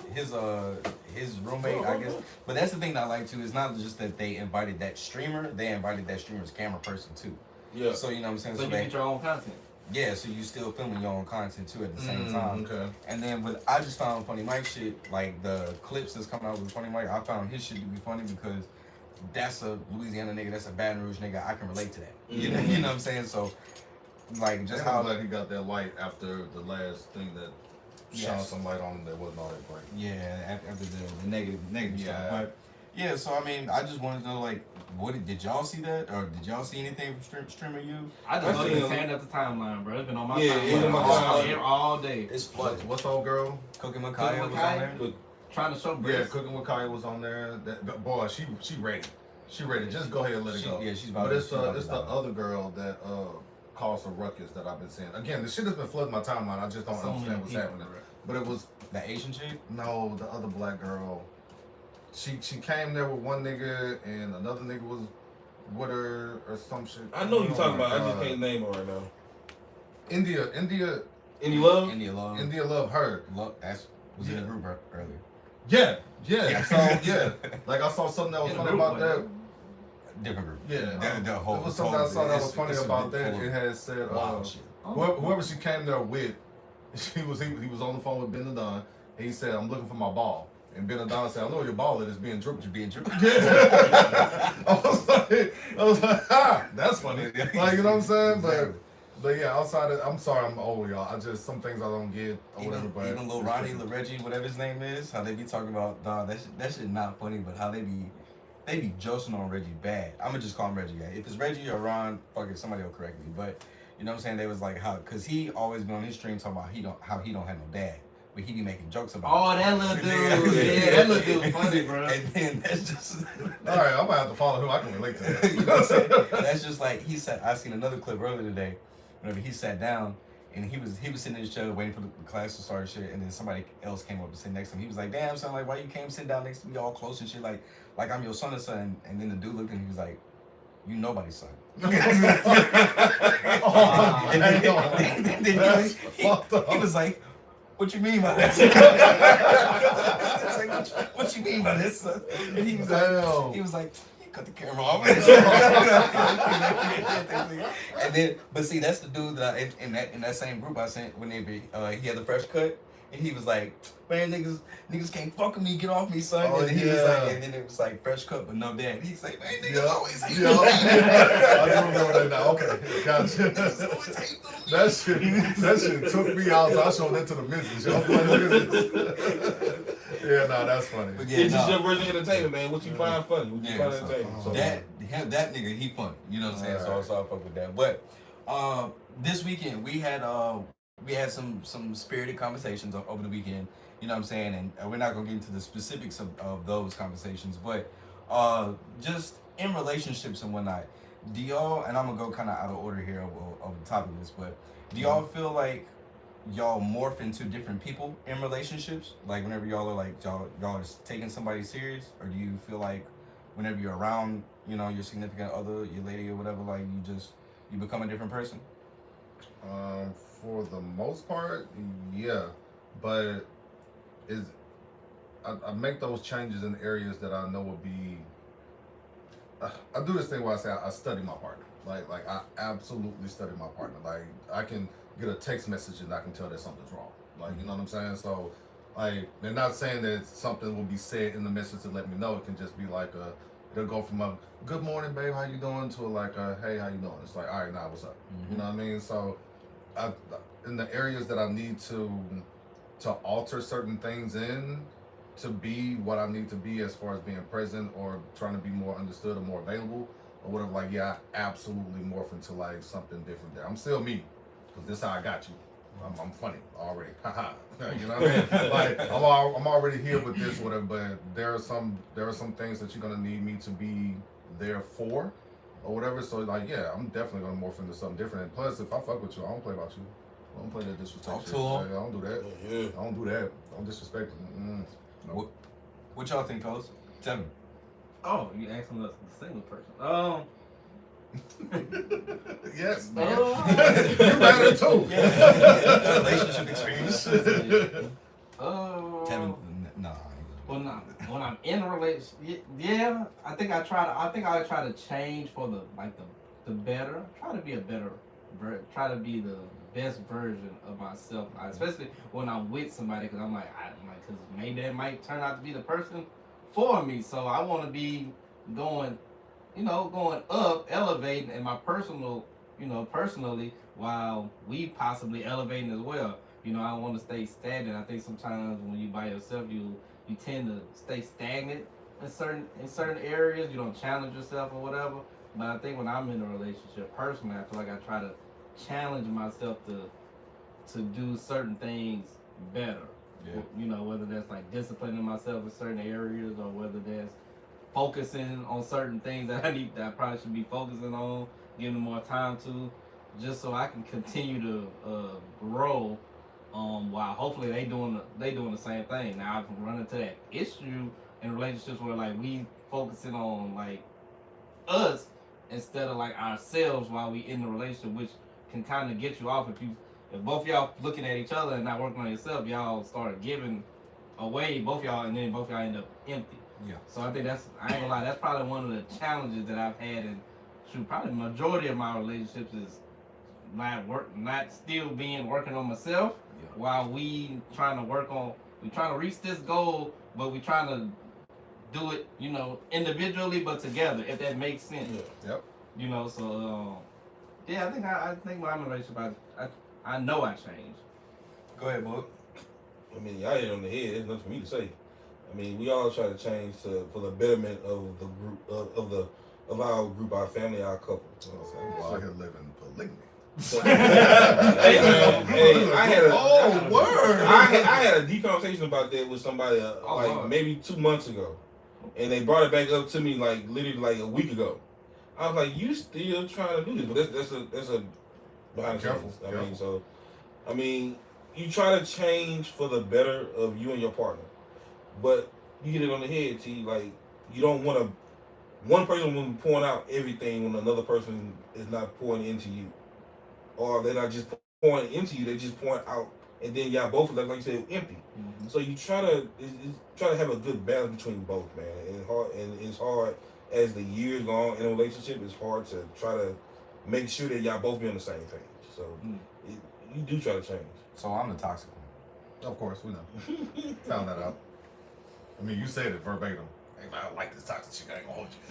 roommate, I guess. But that's the thing that I like too. It's not just that they invited that streamer; they invited that streamer's camera person too. Yeah. So you know what I'm saying. So you get your own content. Yeah, so you still filming your own content too at the same time. Okay. And then I just found Funny Mike shit, like the clips that's coming out with Funny Mike. I found his shit to be funny because that's a Louisiana nigga, that's a Baton Rouge nigga. I can relate to that. You know what I'm saying? So, like, just I'm how. glad he got that light after the last thing that shone some light on him that wasn't all that bright. Yeah, after the negative Yeah. stuff. But yeah, so I mean, I just wanted to know, like, did y'all see that, or did y'all see anything from Streamer U? I just looked and tearing up the timeline, bro. It's been on my timeline all day. It's flooded. What's old girl? Cooking with Kaya was on there. Trying to show Yeah, Briss. Cooking with Kaya was on there. That boy, she ready. She ready. Just go ahead and let it go. Yeah, she's about. But it's she's about the other girl that caused a ruckus that I've been seeing. Again, the shit has been flooding my timeline. I just don't understand what's happening. But it was the Asian chick. no, the other black girl. She came there with one nigga and another nigga was with her or some shit. I know you're talking my about. I just God. can't name her right now. India Any love? India Love. India love her. Love. Was in the group earlier. Yeah. So yeah, like I saw something that was funny about that. Different group. Yeah, The whole. it was something I saw that was funny it's a about group that. full It of had said wild shit. whoever she came there with, he was on the phone with Ben Adon. And he said, "I'm looking for my ball." And Ben Adon said, "I know your ball is being dripped. You're being tripped. Yeah. I was like, that's funny. Like, you know what I'm saying? But But yeah, outside of, I'm sorry, I'm old, y'all. I just, some things I don't get or whatever. But even Lil Ronnie, Lil Reggie, whatever his name is, how they be talking about, dog, that shit not funny, but how they be joking on Reggie bad. I'm gonna just call him Reggie. Yeah. If it's Reggie or Ron, fuck it, somebody will correct me. But you know what I'm saying? They was like how, cause he always been on his stream talking about how he don't have no dad, but he be making jokes about. Oh, that little dude, yeah, that little dude funny, bro. And then that's just. All right, I'm gonna have to follow him. I can relate to that. You know what I'm saying? That's just like he said. I seen another clip earlier today. Whenever he sat down. And he was sitting in his chair waiting for the class to start and shit, and then somebody else came up and sit next to him. He was like, "Damn, son, like why you came sit down next to me all close and shit, like I'm your son or son." And then the dude looked and he was like, "You nobody's son." And then he was like, "What you mean by that?" What you mean by this, son? And he was like, cut the camera off. And then, but see, that's the dude that I, in that same group I sent when he had the fresh cut, and he was like, "Man, niggas can't fuck with me, get off me, son." Oh, and then he yeah. was like, and then it was like fresh cut but no dad. He's like, "Man, niggas always hate me." I do remember that now. Okay, gotcha. That shit took me out, so I showed that to the missus. Y'all like, look at this. Yeah, nah, that's funny. But It's just your version of entertainment, man. What you find funny? What you find entertaining? So, that nigga, he funny. You know what I'm saying? Right. So I fuck with that. But this weekend we had some spirited conversations over the weekend. You know what I'm saying? And we're not gonna get into the specifics of those conversations, but just in relationships and whatnot. Do y'all? And I'm gonna go kind of out of order here of the top of this, but do y'all feel like y'all morph into different people in relationships? Like whenever y'all are like y'all are taking somebody serious, or do you feel like whenever you're around, you know, your significant other, your lady or whatever, like you become a different person? For the most part, yeah, but I make those changes in areas that I know would be. I do this thing where I say I study my partner. Like I absolutely study my partner. Like I can get a text message and I can tell that something's wrong. Like, you know what I'm saying? So, like, they're not saying that something will be said in the message to let me know. It can just be like it'll go from a "good morning, babe, how you doing" to like a "hey, how you doing?" It's like, all right, nah, what's up? Mm-hmm. You know what I mean? So, in the areas that I need to alter certain things in to be what I need to be as far as being present or trying to be more understood or more available or whatever, like, yeah, I absolutely morph into like something different there. I'm still me, because this is how I got you. I'm funny already. Haha. You know what I mean? Like I'm already here with this or whatever, but there are some things that you're gonna need me to be there for or whatever. So like, yeah, I'm definitely gonna morph into something different. And plus, if I fuck with you, I don't play about you. I don't play that disrespect shit. Like, I don't do that. Yeah. I don't do that. Don't disrespect. No. What y'all think, fellas? Tell me. Oh, you asking us the single person? Yes. Oh. You matter too. Yeah. Relationship experience. Oh. No. When I'm in a relationship, yeah, I think I try to change for the better. Try to be the best version of myself, especially when I'm with somebody, because I'm like, because maybe that might turn out to be the person for me. So I want to be going up, elevating in my personally, while we possibly elevating as well. You know, I want to stay stagnant. I think sometimes when you by yourself, you tend to stay stagnant in certain areas. You don't challenge yourself or whatever. But I think when I'm in a relationship, personally, I feel like I try to challenge myself to do certain things better. Yeah. You know, whether that's like disciplining myself in certain areas, or whether that's focusing on certain things that I probably should be focusing on, giving more time to, just so I can continue to grow. While hopefully they doing the same thing. Now I've run into that issue in relationships where like we focusing on like us instead of like ourselves while we in the relationship, which can kind of get you off if both y'all looking at each other and not working on yourself. Y'all start giving away, both y'all, and then both y'all end up empty. Yeah. So I think I ain't gonna lie, that's probably one of the challenges that I've had, and probably the majority of my relationships is not still working on myself. Yeah. While we trying to reach this goal, but we trying to do it, individually but together, if that makes sense. Yep. So Yeah, I think my relationship, I know I changed. Go ahead, Book. I mean, y'all hit it on the head. There's nothing for me to say. I mean, we all try to change for the betterment of the group of our group, our family, our couple. You know what I'm saying? Well, I could live in polygamy. So, hey, man, hey, I had a deep conversation about that with somebody maybe 2 months ago, and they brought it back up to me like literally like a week ago. I was like, "You still trying to do this?" But that's a behind the scenes. I mean, you try to change for the better of you and your partner, but you get it on the head, T. Like you don't want to. One person will be pouring out everything when another person is not pouring into you. Or they're not just pouring into you; they just pouring out, and then y'all both like you said, empty. Mm-hmm. So you try to have a good balance between both, man. And it's hard as the years go on in a relationship. It's hard to try to make sure that y'all both be on the same page. So you do try to change. So I'm the toxic one. Of course, we know. Found that out. I mean, you said it verbatim. Hey man, I like this toxic shit. I ain't gonna hold you.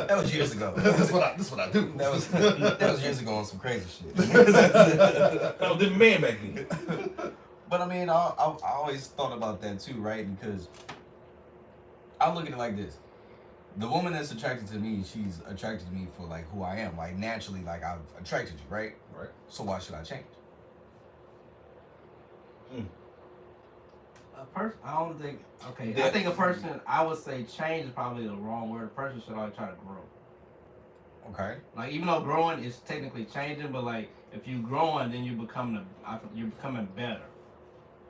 That was years ago. That's what I do. That was years ago on some crazy shit. That was a different man back then. But I mean, I always thought about that too, right? Because I look at it like this: the woman that's attracted to me, she's attracted to me for like who I am, like naturally, like I've attracted you, right? Right. So why should I change? I don't think. Okay, I think a person. I would say change is probably the wrong word. A person should always try to grow. Okay. Like even though growing is technically changing, but like if you growing, then you're becoming better.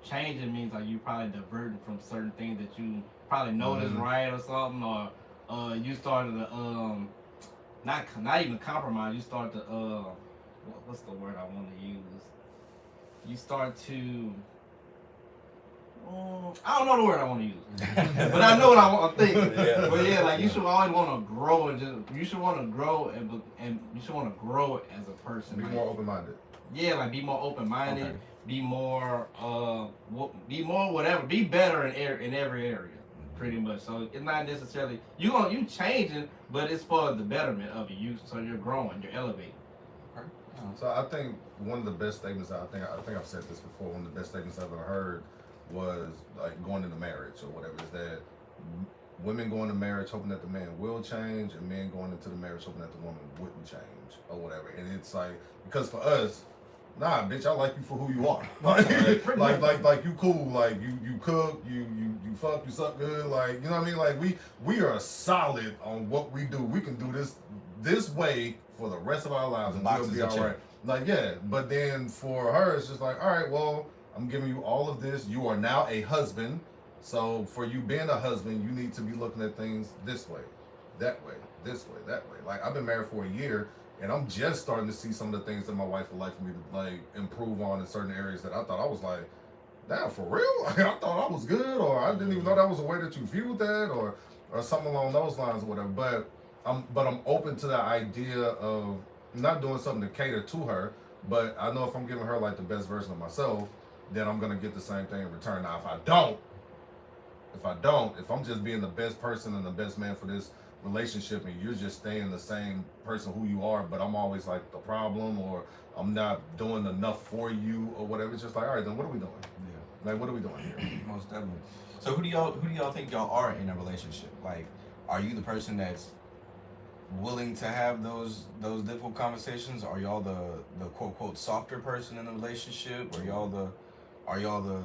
Changing means like you probably diverting from certain things that you probably know is right or something, or you started to not even compromise. You start to what's the word I want to use? You start to. I don't know the word I want to use, but I know what I want to think. Yeah. But yeah, like you should always want to grow you should want to grow and you should want to grow as a person. Be more open-minded. Yeah, like be more open-minded. Okay. Be more whatever. Be better in every area, pretty much. So it's not necessarily you changing, but it's for the betterment of you. So you're growing, you're elevating. Okay. So I think one of the best statements I think I've said this before. One of the best statements I've ever heard was like going into marriage or whatever, is that women go into marriage hoping that the man will change, and men going into the marriage hoping that the woman wouldn't change or whatever. And it's like, because for us, nah, bitch, I like you for who you are. like you cool, like you cook, you fuck, you suck good, like, you know what I mean? Like we are solid on what we do. We can do this way for the rest of our lives and we'll be all right. Like, yeah, but then for her, it's just like, all right, well, I'm giving you all of this. You are now a husband. So for you being a husband, you need to be looking at things this way, that way, this way, that way. Like, I've been married for a year, and I'm just starting to see some of the things that my wife would like for me to like improve on in certain areas that I thought I was like, damn, for real? Like, I thought I was good, or I didn't even know that was a way that you viewed that, or something along those lines or whatever. But I'm open to the idea of not doing something to cater to her, but I know if I'm giving her like the best version of myself, then I'm gonna get the same thing in return. Now, if I'm just being the best person and the best man for this relationship, and you're just staying the same person who you are, but I'm always like the problem, or I'm not doing enough for you, or whatever, it's just like, all right, then what are we doing? Yeah. Like, what are we doing here? Most definitely. So who do y'all think y'all are in a relationship? Like, are you the person that's willing to have those difficult conversations? Are y'all the quote softer person in the relationship? Are y'all the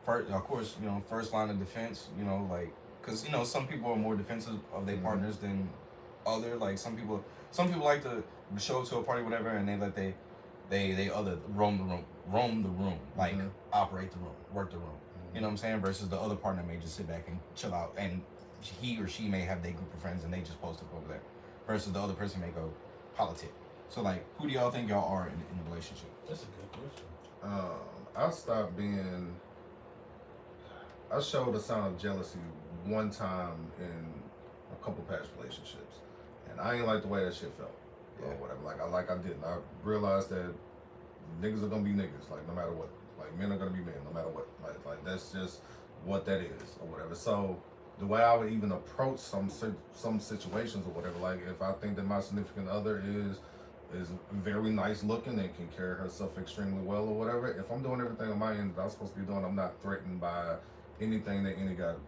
first, of course, first line of defense, like, because some people are more defensive of their partners than other. Like some people like to show up to a party, whatever, and they let they other roam the room, like operate the room, work the room. You know what I'm saying? Versus the other partner may just sit back and chill out, and he or she may have their group of friends and they just post up over there. Versus the other person may go politic. So like, who do y'all think y'all are in a relationship? That's a good question. I showed a sign of jealousy one time in a couple past relationships, and I ain't like the way that shit felt, or whatever. I didn't. I realized that niggas are gonna be niggas, like no matter what. Like men are gonna be men, no matter what. Like that's just what that is, or whatever. So the way I would even approach some situations or whatever. Like if I think that my significant other is very nice looking and can carry herself extremely well or whatever. If I'm doing everything on my end that I'm supposed to be doing, I'm not threatened by anything that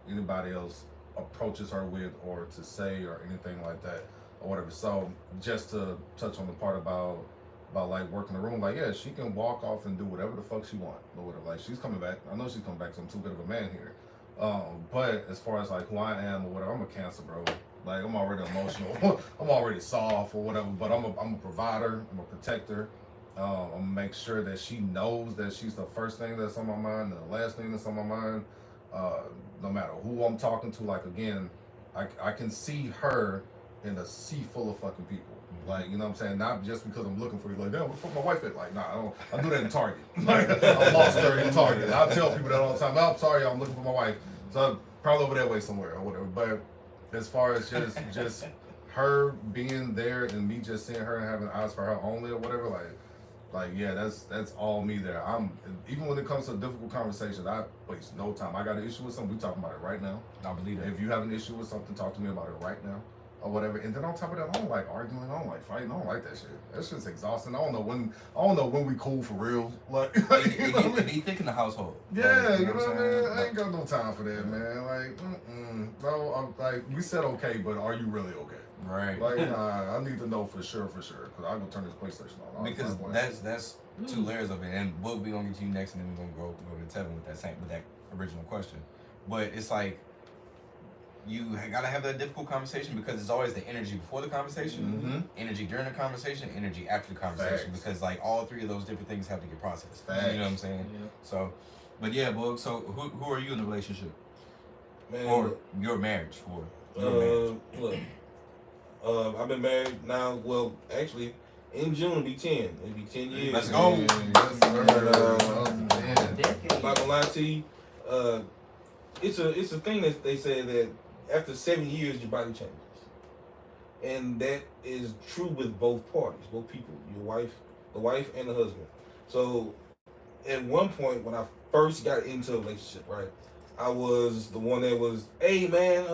anybody else approaches her with or to say or anything like that or whatever. So just to touch on the part about like working the room, like yeah, she can walk off and do whatever the fuck she want or whatever. Like she's coming back. I know she's coming back, so I'm too good of a man here. But as far as like who I am or whatever, I'm a Cancer, bro. Like I'm already emotional. I'm already soft or whatever. But I'm a provider. I'm a protector. I'm gonna make sure that she knows that she's the first thing that's on my mind and the last thing that's on my mind. No matter who I'm talking to. Like again, I can see her in a sea full of fucking people. Like, you know what I'm saying? Not just because I'm looking for you. Like, damn, where the fuck my wife at? Like, nah, I do that in Target. Like, I lost her in Target. I tell people that all the time. Oh, I'm sorry, I'm looking for my wife. So I'm probably over that way somewhere or whatever. But as far as just her being there and me just seeing her and having eyes for her only or whatever, like yeah, that's all me there. Even when it comes to difficult conversations, I waste no time. I got an issue with something, we talking about it right now. I believe that. If you have an issue with something, talk to me about it right now. Or whatever, and then on top of that, I don't like arguing, I don't like fighting, I don't like that shit. That shit's exhausting. I don't know when we cool for real. Like, you know what I mean? He think in the household. Yeah, like, you know what I mean? I ain't got no time for that, man. Like, no, I'm like, we said okay, but are you really okay? Right. Like, nah, I need to know for sure, because I'm gonna turn this PlayStation on. Because that's two layers of it, and we're gonna get to you next, and then we're gonna go to Tevin with that original question. But it's like, you gotta have that difficult conversation because it's always the energy before the conversation, energy during the conversation, energy after the conversation. Facts. Because like all three of those different things have to get processed. Facts. You know what I'm saying? Yeah. So, but yeah, Boog. So who are you in the relationship Man, or your marriage for? look, I've been married now. Well, actually, in June it'll be 10. It'll be 10 years. Let's go. Yes, sir. Decade. I'm not gonna lie to you. It's a thing that they say that after 7 years your body changes, and that is true with both parties, both people, the wife and the husband. So at one point when I first got into a relationship, right, I was the one that was, hey man,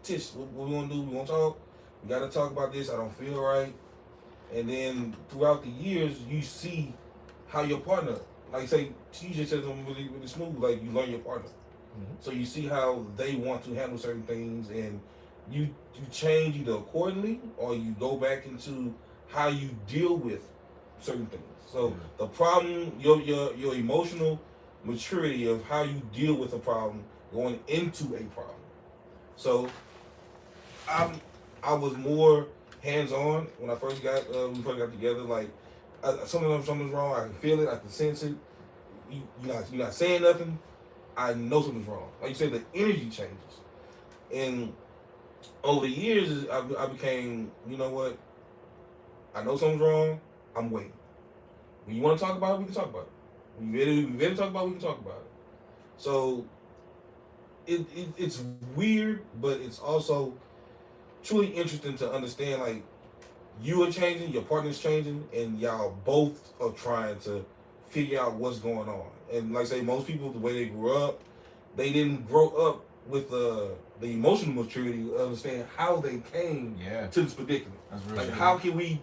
Tish, what we gonna do? We gonna talk? We gotta talk about this. I don't feel right. And then throughout the years, you see how your partner, like say, she just said something really, really smooth. Like you learn your partner. So you see how they want to handle certain things, and you change either accordingly or you go back into how you deal with certain things. So the problem, your emotional maturity of how you deal with a problem going into a problem. So I was more hands-on when I first got we first got together. Like something's wrong. I can feel it. I can sense it. You're not saying nothing. I know something's wrong. Like you said, the energy changes. And over the years, I became, you know what? I know something's wrong. I'm waiting. When you want to talk about it, we can talk about it. When you ready to talk about it, we can talk about it. So it's weird, but it's also truly interesting to understand, like, you are changing, your partner's changing, and y'all both are trying to figure out what's going on. And like I say, most people, the way they grew up, they didn't grow up with the emotional maturity to understand how they came to this predicament. That's real like shit.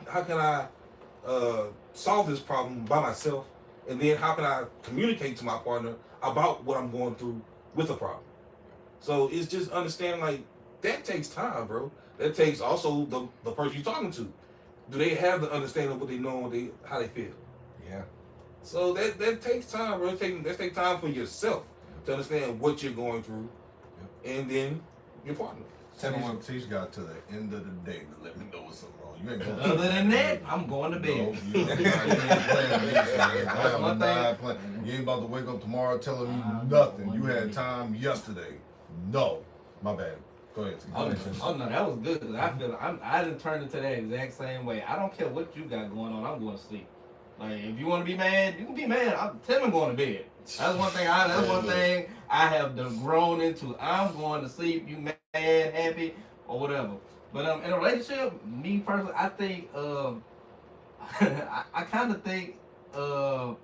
how can I solve this problem by myself, and then how can I communicate to my partner about what I'm going through with the problem? So it's just understanding, like, that takes time, bro. That takes also the person you're talking to. Do they have the understanding of what they know and how they feel? Yeah. So that takes time, bro. That takes time for yourself to understand what you're going through, and then your partner. Tell me what Tish got to the end of the day to let me know what's something wrong. You ain't gonna Other than that, I'm going to bed. No, you ain't playing me, son. That's one thing. You ain't about to wake up tomorrow telling me nothing. You had time yesterday. No. My bad. Go ahead. Oh no, that was good. 'Cause I feel I done turned into that exact same way. I don't care what you got going on. I'm going to sleep. Like if you want to be mad, you can be mad. Tell me going to bed. That's one thing. I have done grown into. I'm going to sleep. You mad, happy, or whatever. But in a relationship, me personally, I think I kind of think I'm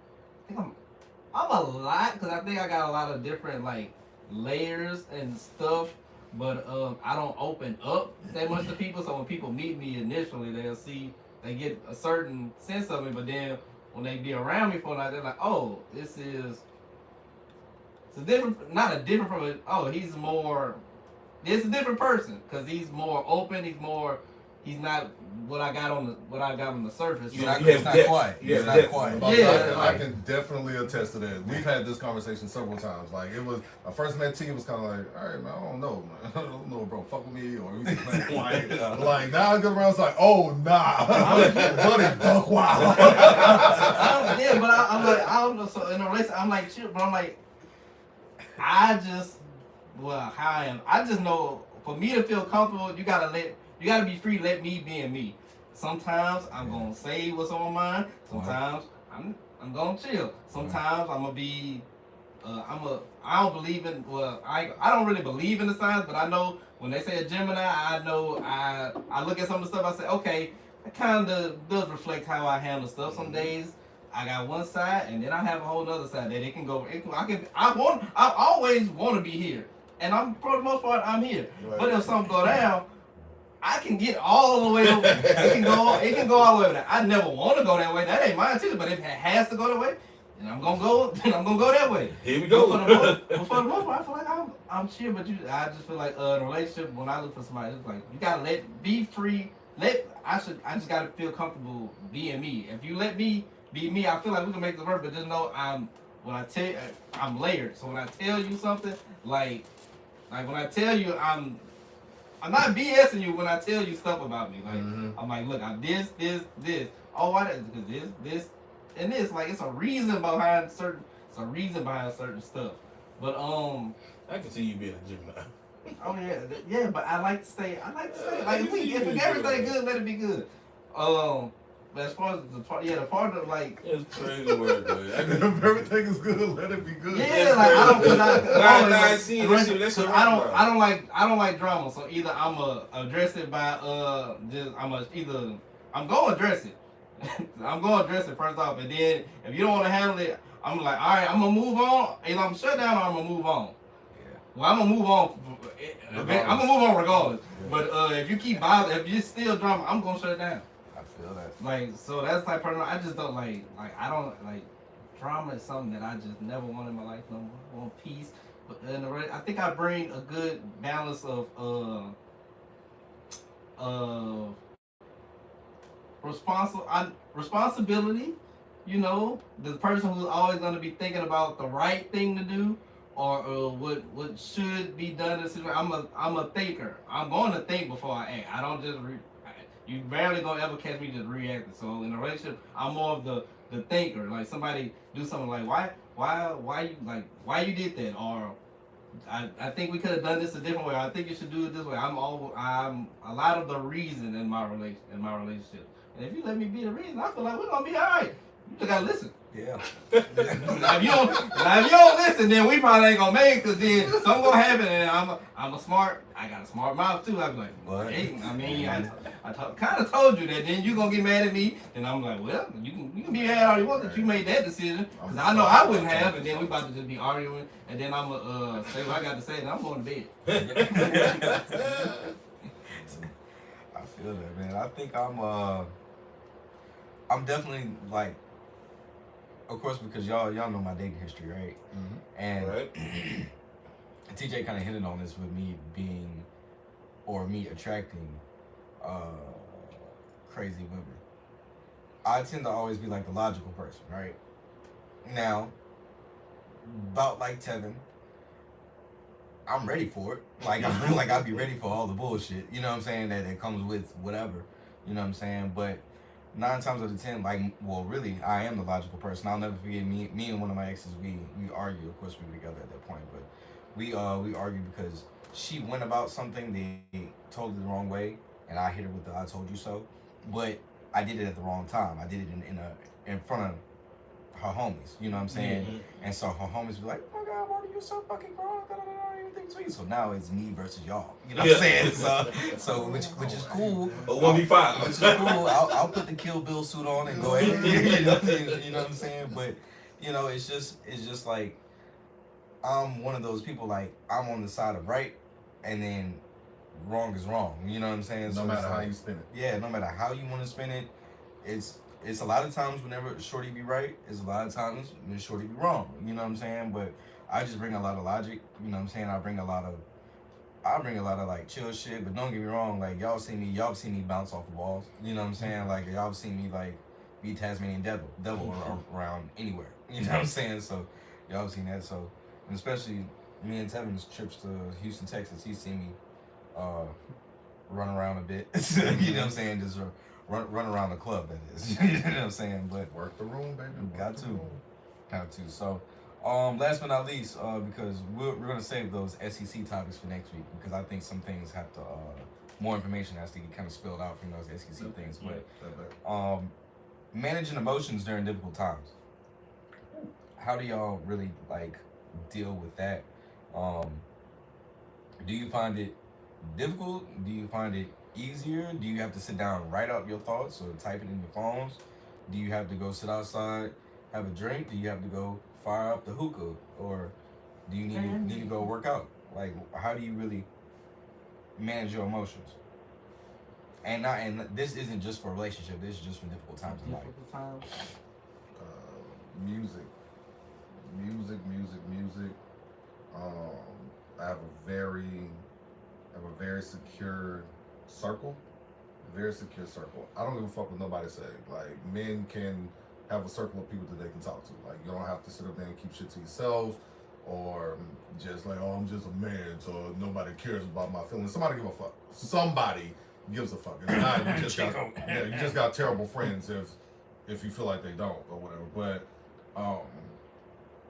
a lot, because I think I got a lot of different like layers and stuff but I don't open up that much to people. So when people meet me initially, they get a certain sense of me. But then when they be around me for a night, they're like, oh, it's a different, not a different from. Oh, he's more. It's a different person because he's more open. He's not what I got on the surface. He's not quiet. He's not quiet. Yeah, I can definitely attest to that. We've had this conversation several times. Like it was, I first met T, it was kind of like, all right, man, I don't know, man. I don't know, bro. Fuck with me, or we just playing quiet. Like now I get around, it's like, oh nah, buddy, duck wild. Yeah, but I'm like, I don't know. So in a race, I'm like, chill, but I'm like, how I am. I just know for me to feel comfortable, you gotta be free. Let me be me. Sometimes I'm gonna say what's on my mind. Sometimes I'm gonna chill. Sometimes I'm gonna be. I don't believe in. Well, I don't really believe in the signs, but I know when they say a Gemini, I know I look at some of the stuff. I say, okay, it kind of does reflect how I handle stuff. Some days I got one side, and then I have a whole other side that it can go. I always want to be here, and I'm for the most part I'm here. Right. But if something go down, I can get all the way over. It can go all the way over there. I never want to go that way. That ain't mine too. But if it has to go that way, then I'm gonna go. Then I'm gonna go that way. Here we go. But for the most part, I feel like I'm chill. But I just feel like in a relationship, when I look for somebody, it's like you gotta be free. I just gotta feel comfortable being me. If you let me be me, I feel like we can make this work. But just know I'm layered. So when I tell you something, like when I tell you I'm not BSing you when I tell you stuff about me. Like I'm like, look, I'm this. Oh, why that? Because this, and this. Like it's a reason behind certain stuff. But I can see you being a Gemini. Oh yeah. But I like to stay. Like if everything good, let it be good. But as far as the part of like, it's crazy word, man. If everything is good, let it be good. Yeah, like I don't like drama. So either I'm address it by I'm gonna address it. I'm gonna address it first off, and then if you don't want to handle it, I'm like, all right, I'm gonna move on. Either I'm shut down or I'm gonna move on. Yeah. Well, I'm gonna move on. I'm gonna move on regardless. Yeah. But if you keep bothering, if you're still drama, I'm gonna shut it down. Feel that. Like, so that's the type of person I just don't like I don't like drama is something that I just never want in my life no more. I want peace. But I think I bring a good balance of responsibility, you know, the person who's always gonna be thinking about the right thing to do or what should be done in this situation. I'm a thinker. I'm going to think before I act. I don't just you rarely gonna ever catch me just reacting. So in a relationship, I'm more of the thinker. Like somebody do something like why you did that, or I think we could have done this a different way. I think you should do it this way. I'm a lot of the reason in my relationship. And if you let me be the reason, I feel like we're gonna be all right. You just gotta listen. Yeah. Now if you don't listen, then we probably ain't gonna make it, because then something gonna happen, and I got a smart mouth too. I'm like, what? Hey, I mean, I kind of told you that. Then you gonna get mad at me, and I'm like, well, you can be mad all you want that you made that decision, because I know I wouldn't have, and then we about to just be arguing, and then I'm gonna say what I got to say, and I'm going to bed. I feel that, man. I think I'm definitely like. Of course, because y'all know my dating history, right? Mm-hmm. And right. TJ kind of hinted on this with me me attracting crazy women. I tend to always be like the logical person, right? Now, about like Tevin, I'm ready for it. Like I feel like I'd be ready for all the bullshit. You know what I'm saying? That comes with whatever. You know what I'm saying? But 9 times out of 10, really, I am the logical person. I'll never forget me and one of my exes. We argue. Of course, we were together at that point, but we argued because she went about something the totally the wrong way, and I hit her with the "I told you so." But I did it at the wrong time. I did it in front of her homies. You know what I'm saying? Mm-hmm. And so her homies were like, "Oh my God, Marty, you're so fucking grown. Between." So now it's me versus y'all. You know what I'm saying? So which is cool. But 1v5. Which is cool. I'll put the Kill Bill suit on and go ahead. You know what I'm saying? But you know, it's just like I'm one of those people. Like I'm on the side of right, and then wrong is wrong. You know what I'm saying? No matter how you spin it. Yeah, no matter how you want to spin it, it's a lot of times whenever Shorty be right, it's a lot of times when Shorty be wrong. You know what I'm saying? But I just bring a lot of logic. You know what I'm saying? I bring a lot of like chill shit. But don't get me wrong, like y'all see me bounce off the walls. You know what I'm saying? Like y'all seen me like be Tasmanian devil around anywhere. You know what I'm saying? So y'all seen that. So and especially me and Tevin's trips to Houston, Texas, he's seen me run around a bit. You know what I'm saying? Just run around the club, that is. You know what I'm saying? But Work the room, baby. got to. So last but not least, because we're gonna save those SEC topics for next week, because I think some things have to more information has to get kind of spilled out from those SEC things. But managing emotions during difficult times. How do y'all really like deal with that? Do you find it difficult? Do you find it easier? Do you have to sit down and write out your thoughts or type it in your phones? Do you have to go sit outside, have a drink? Do you have to go fire up the hookah, or do you need to go work out? Like, how do you really manage your emotions? And this isn't just for a relationship. This is just for difficult times in life. Music. I have a very secure circle. Very secure circle. I don't give a fuck what nobody say. Like, men can have a circle of people that they can talk to. Like, you don't have to sit up there and keep shit to yourself, or just like, oh, I'm just a man, so nobody cares about my feelings. Somebody give a fuck. Somebody gives a fuck. It's not, you just got terrible friends if you feel like they don't or whatever. But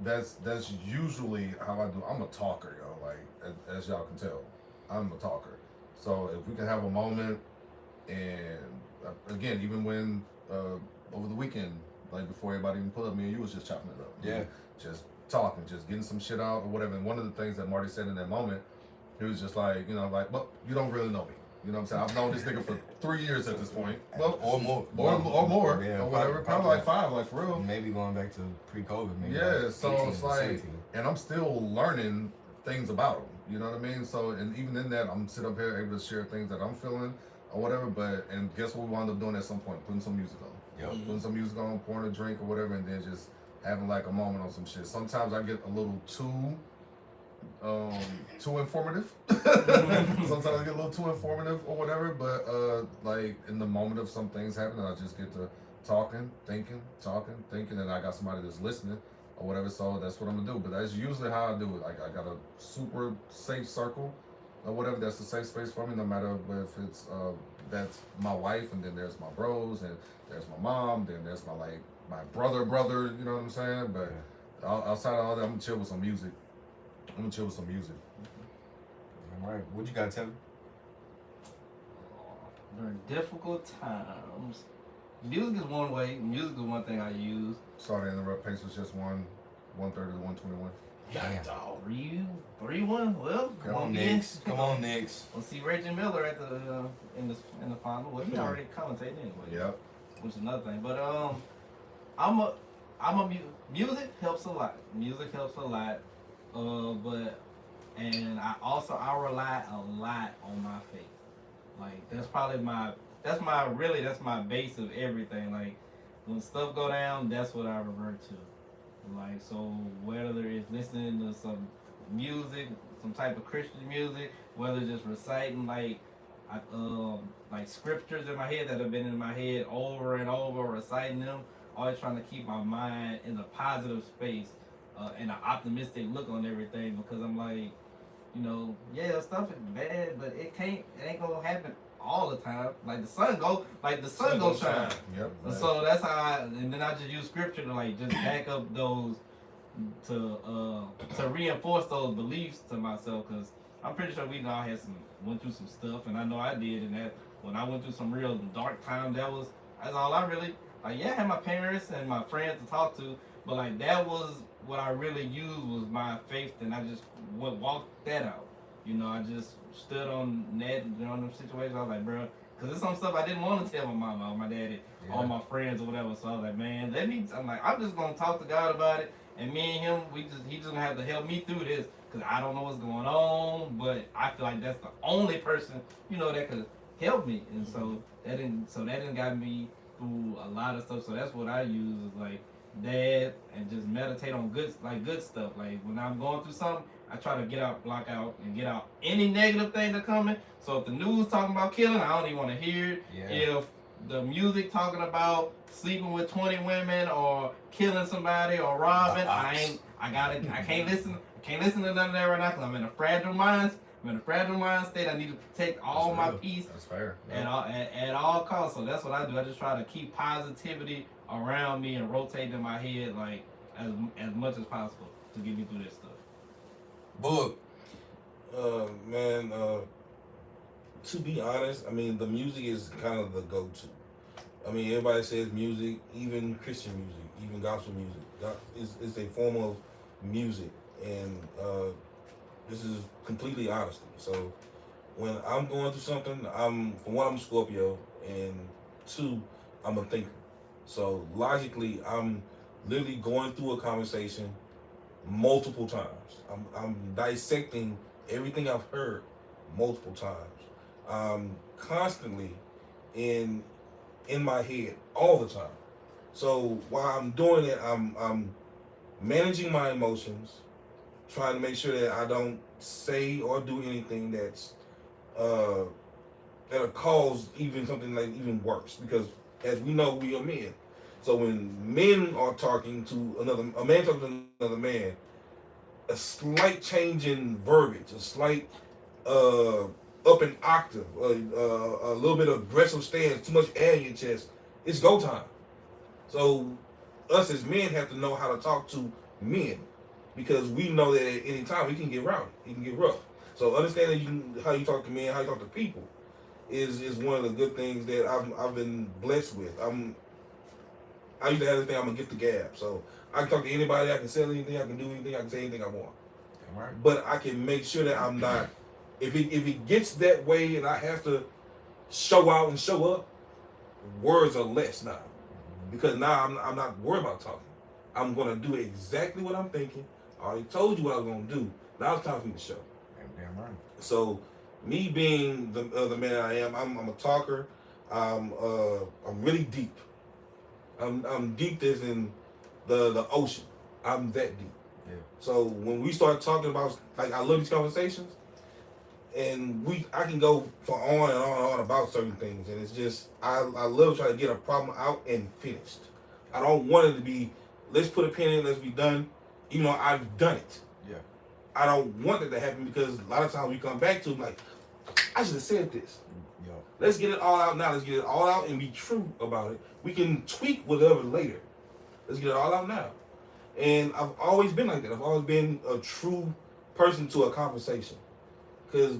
that's usually how I do. I'm a talker, yo. Like, as y'all can tell, I'm a talker. So if we can have a moment, and again, even when over the weekend, like before everybody even put up, me and you was just chopping it up. Yeah. Just talking, just getting some shit out or whatever. And one of the things that Marty said in that moment, he was just like, well, you don't really know me. You know what I'm saying? I've known this nigga for 3 years at this point. Well, or more. Or more. Yeah, or whatever. Probably like 5, like for real. Maybe going back to pre-COVID. Maybe yeah, like so 18, it's like, 17. and I'm still learning things about him. You know what I mean? So, and even in that, I'm sitting up here able to share things that I'm feeling or whatever. But, and guess what we wound up doing at some point? Putting some music on. Yep. Putting some music on, pouring a drink or whatever, and then just having like a moment on some shit. Sometimes I get a little too informative. Sometimes I get a little too informative or whatever, but like in the moment of some things happening, I just get to talking, thinking, and I got somebody that's listening or whatever, so that's what I'm gonna do. But that's usually how I do it. Like, I got a super safe circle or whatever, that's a safe space for me, no matter if it's that's my wife, and then there's my bros, and there's my mom, then there's my brother, you know what I'm saying? But outside of all that, I'm gonna chill with some music. All right, what you got, Tevin? During difficult times, music is one way. Music is one thing I use. Sorry to interrupt. Pace was just 130 to 121. Damn. 3-1. Well, Come on, Knicks. We'll see Reggie Miller at the in the final. Well, he already commentated anyway. Yep. Which is another thing. But music helps a lot. Music helps a lot. And I rely a lot on my faith. Like, that's probably that's my base of everything. Like, when stuff go down, that's what I revert to. Like, so whether it's listening to some music, some type of Christian music, whether just reciting like scriptures in my head that have been in my head over and over, reciting them, always trying to keep my mind in a positive space and an optimistic look on everything, because I'm like, yeah, stuff is bad, but it ain't gonna happen all the time. Like the sun go shine. Yep. And so that's how and then I just use scripture to like just back up those to reinforce those beliefs to myself, because I'm pretty sure we all went through some stuff, and I know I did, and that when I went through some real dark time, that's all I really I had my parents and my friends to talk to, but like that was what I really used was my faith, and I just walked that out. I just stood on that, on them situations. I was like, bro, Because there's some stuff I didn't want to tell my mama or my daddy or my friends or whatever. So I was like, man, I'm just going to talk to God about it. And me and him, he's just going to have to help me through this. Because I don't know what's going on. But I feel like that's the only person, that could help me. And so that didn't got me through a lot of stuff. So that's what I use is like dad and just meditate on good stuff. Like when I'm going through something, I try to block out and get out any negative thing that's coming. So if the news talking about killing, I don't even want to hear it. Yeah. If the music talking about sleeping with 20 women or killing somebody or robbing, I can't listen to none of that right now because I'm in a fragile mind. I'm in a fragile mind state. I need to protect all my peace. That's fair. At all costs. So that's what I do. I just try to keep positivity around me and rotate in my head like as much as possible to get me through this stuff. Book. Man, to be honest, I mean, the music is kind of the go-to. I mean, everybody says music, even Christian music, even gospel music. It's a form of music, and this is completely honesty. So when I'm going through something, I'm a Scorpio, and 2, I'm a thinker. So logically, I'm literally going through a conversation multiple times. I'm dissecting everything I've heard multiple times. Constantly in my head all the time. So while I'm doing it, I'm managing my emotions, trying to make sure that I don't say or do anything that'll cause even something like even worse. Because as we know, we are men. So when men are talking to a man talking to another man, a slight change in verbiage, a slight up an octave, a little bit of aggressive stance, too much air in your chest, it's go time. So us as men have to know how to talk to men, because we know that at any time we can get rowdy, it can get rough. So understanding how you talk to men, how you talk to people, is one of the good things that I've been blessed with. I used to have this thing, I'm a gift of gab. So I can talk to anybody, I can sell anything, I can do anything, I can say anything I want. Right. But I can make sure that I'm not, if it gets that way and I have to show out and show up, words are less now. Because now I'm not worried about talking. I'm going to do exactly what I'm thinking. I already told you what I was going to do. Now it's time for me to show. Damn right. So me being the man I am, I'm a talker. I'm really deep. I'm deep as in the ocean. I'm that deep. Yeah. So when we start talking about, like, I love these conversations, and I can go for on and on and on about certain things, and it's just I love trying to get a problem out and finished. I don't want it to be, let's put a pin in, let's be done, even though I've done it. Yeah. I don't want that to happen, because a lot of times we come back to like, I should have said this. Yo. Let's get it all out now. Let's get it all out and be true about it. We can tweak whatever later. Let's get it all out now. And I've always been like that. I've always been a true person to a conversation. Because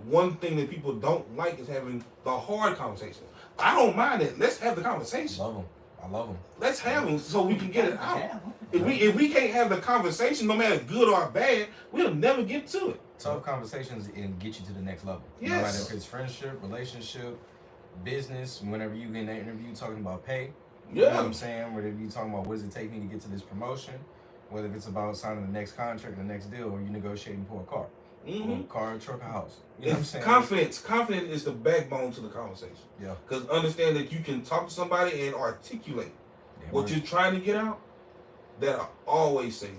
one thing that people don't like is having the hard conversation. I don't mind it. Let's have the conversation. I love them. Let's have them so we can get it out. If we can't have the conversation, no matter good or bad, we'll never get to it. Tough conversations and get you to the next level. Yes. No matter if it's friendship, relationship, business, whenever you get in that interview talking about pay. You know what I'm saying? Whether you talking about what does it take me to get to this promotion, whether it's about signing the next contract, the next deal, or you negotiating for a car. Mm-hmm. Or a car, truck, a house. You know what I'm saying? Confidence is the backbone to the conversation. Yeah. Because understand that you can talk to somebody and articulate what you're trying to get out. That are always safe.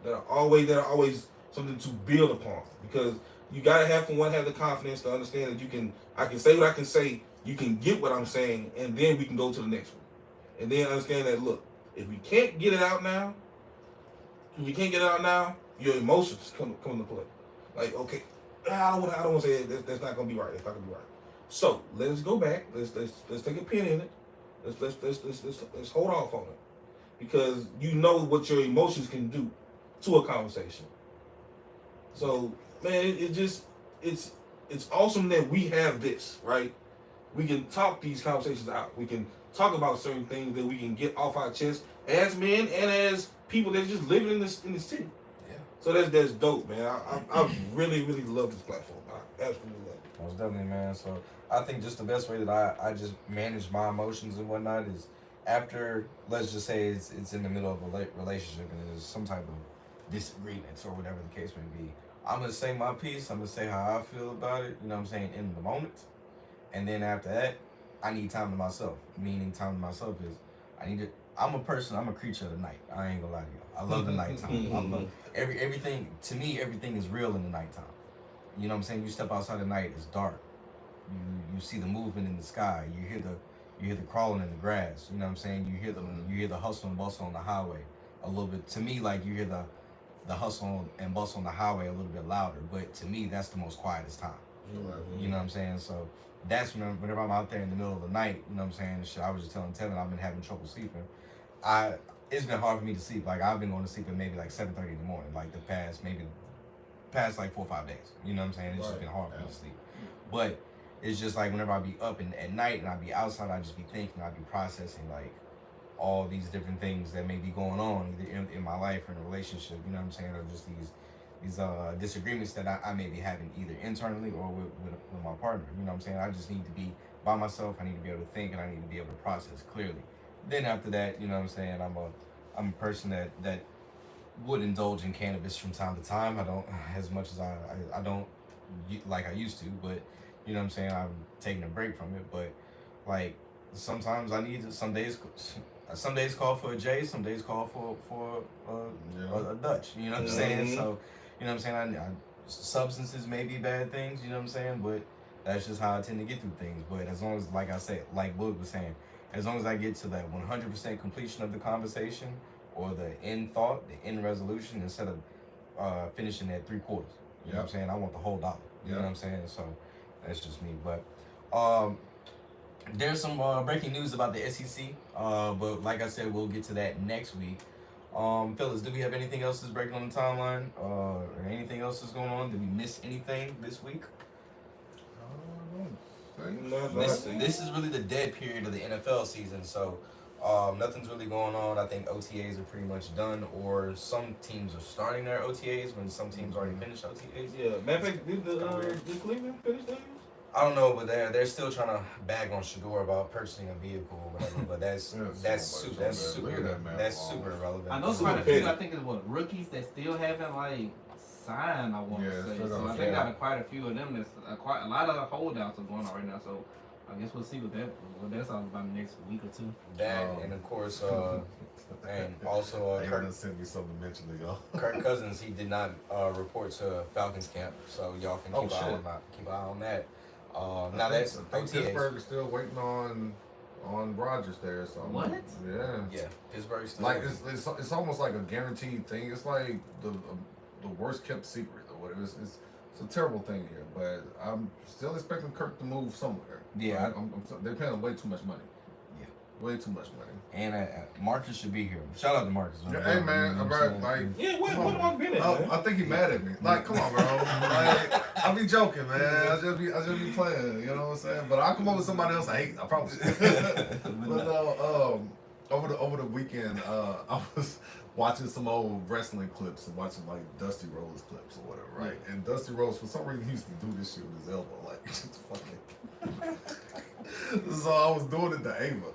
That are always something to build upon. Because you gotta have the confidence to understand that I can say what I can say, you can get what I'm saying, and then we can go to the next one. And then understand that, look, if we can't get it out now, your emotions come into play. Like, okay, I don't want to say it. That's not gonna be right. It's not gonna be right. So let's go back. Let's take a pin in it. Let's hold off on it, because you know what your emotions can do to a conversation. So man, it's awesome that we have this, right? We can talk these conversations out. We can talk about certain things that we can get off our chest as men and as people that just living in the city. Yeah. So that's dope, man. I really, really love this platform. I absolutely love it. Most definitely, man. So I think just the best way that I just manage my emotions and whatnot is after, let's just say it's in the middle of a relationship and there's some type of disagreements or whatever the case may be. I'm gonna say my piece. I'm gonna say how I feel about it. You know what I'm saying, in the moment. And then after that, I need time to myself. Meaning time to myself is I need to. I'm a person. I'm a creature of the night. I ain't gonna lie to y'all. I love the nighttime. I love everything. To me, everything is real in the nighttime. You know what I'm saying? You step outside at night, it's dark. You see the movement in the sky. You hear the crawling in the grass. You know what I'm saying? You hear the hustle and bustle on the highway a little bit. To me, like you hear the hustle and bustle on the highway a little bit louder. But to me, that's the most quietest time. You know what I'm saying? So that's whenever I'm out there in the middle of the night. You know what I'm saying? Shit, I was just telling Tevin I've been having trouble sleeping. It's been hard for me to sleep. Like I've been going to sleep at maybe like 7:30 in the morning. Like the past like 4 or 5 days. You know what I'm saying? It's just been hard for me to sleep. But it's just like whenever I be up at night and I be outside, I just be thinking, I be processing like all these different things that may be going on either in my life or in a relationship. You know what I'm saying? Or just these disagreements that I may be having either internally or with my partner. You know what I'm saying? I just need to be by myself. I need to be able to think and I need to be able to process clearly. Then after that, you know what I'm saying? I'm a person that would indulge in cannabis from time to time. I don't as much as I don't like I used to, but you know what I'm saying, I'm taking a break from it. But like sometimes I need some days call for a J, some days call for a Dutch. You know what I'm saying? So you know what I'm saying, substances may be bad things, you know what I'm saying, but that's just how I tend to get through things. But as long as, like I said, like Boog was saying, as long as I get to that 100% completion of the conversation or the end thought, the end resolution, instead of finishing at 3/4. You know what I'm saying? I want the whole dollar. You know what I'm saying? So that's just me. But there's some breaking news about the SEC. But like I said, we'll get to that next week. Fellas, do we have anything else that's breaking on the timeline? Or anything else that's going on? Did we miss anything this week? This is really the dead period of the NFL season, so nothing's really going on. I think OTAs are pretty much done, or some teams are starting their OTAs when some teams already finished OTAs. Yeah, matter of fact, did Cleveland finish theirs? I don't know, but they're still trying to bag on Shador about purchasing a vehicle or whatever. But that's super irrelevant. I know quite a few. I think it's rookies that still haven't like signed. I want to say. So I think got quite a few of them. That's quite a lot of holdouts are going on right now. So I guess we'll see what that's all about in the next week or two. That and of course, and also Kirk sent me something to mention to y'all. Kirk Cousins, he did not report to Falcons camp, so y'all can keep an eye on that. Now I think Pittsburgh is still waiting on Rodgers there. So what? Yeah, Pittsburgh still like it's almost like a guaranteed thing. It's like the worst kept secret or whatever. It's a terrible thing here, but I'm still expecting Kirk to move somewhere. Yeah, they're paying way too much money. Yeah, way too much money. And Marcus should be here. Shout out to Marcus. Yeah, hey man, what Mark been at? I think he mad at me. Like, come on, bro. Like, I be joking, man. I just be playing. You know what I'm saying? But I come up with somebody else I hate. I promise. But over the weekend, I was watching some old wrestling clips and watching like Dusty Rhodes clips or whatever, right? Yeah. And Dusty Rhodes, for some reason, he used to do this shit with his elbow, like just fucking. So I was doing it to Ava.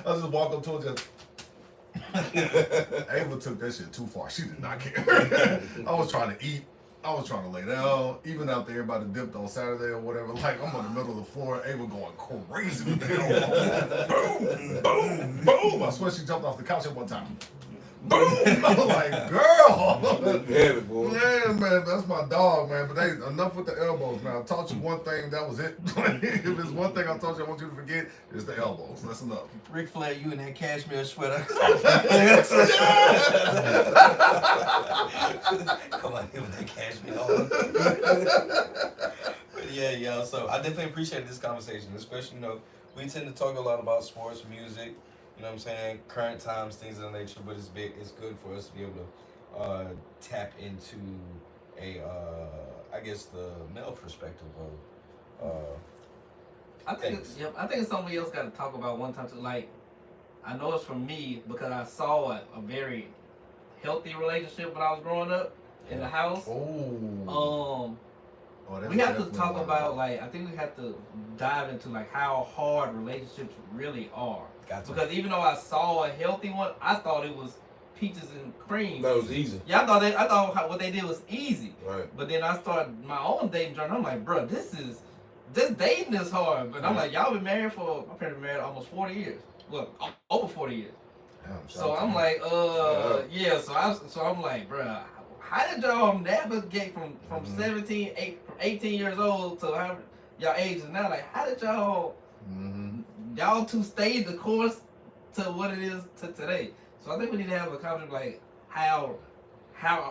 I just walked up to her, just. Ava took that shit too far. She did not care. I was trying to eat. I was trying to lay down. Even after everybody dipped on Saturday or whatever, like I'm on the middle of the floor, Ava going crazy with the boom, boom, boom. I swear she jumped off the couch at one time. Boom! I was like, girl! Yeah, boy. Yeah, man, that's my dog, man. But hey, enough with the elbows, man. I taught you one thing, that was it. If there's one thing I taught you I want you to forget, it's the elbows. That's enough. Ric Flair, you in that cashmere sweater. Come on, here with that cashmere on. But yeah, yo, so I definitely appreciate this conversation, especially, we tend to talk a lot about sports, music, you know what I'm saying, current times, things of that nature, but it's good for us to be able to tap into I guess the male perspective of I think it's something else got to talk about one time too. Like, I know it's for me because I saw a very healthy relationship when I was growing up in the house. Oh. we have to talk about like I think we have to dive into like how hard relationships really are. Because even though I saw a healthy one, I thought it was peaches and cream. That was easy. Yeah, I thought what they did was easy. Right. But then I started my own dating journey. I'm like, bro, this dating is hard. But I'm like, y'all been married for my parents been married almost 40 years. Well, over 40 years. Damn, So I'm like, yeah. So I'm like, bro, how did y'all navigate from 18 years old to how y'all age is now? Like, how did y'all y'all two stay the course to what it is to today? So I think we need to have a conversation like how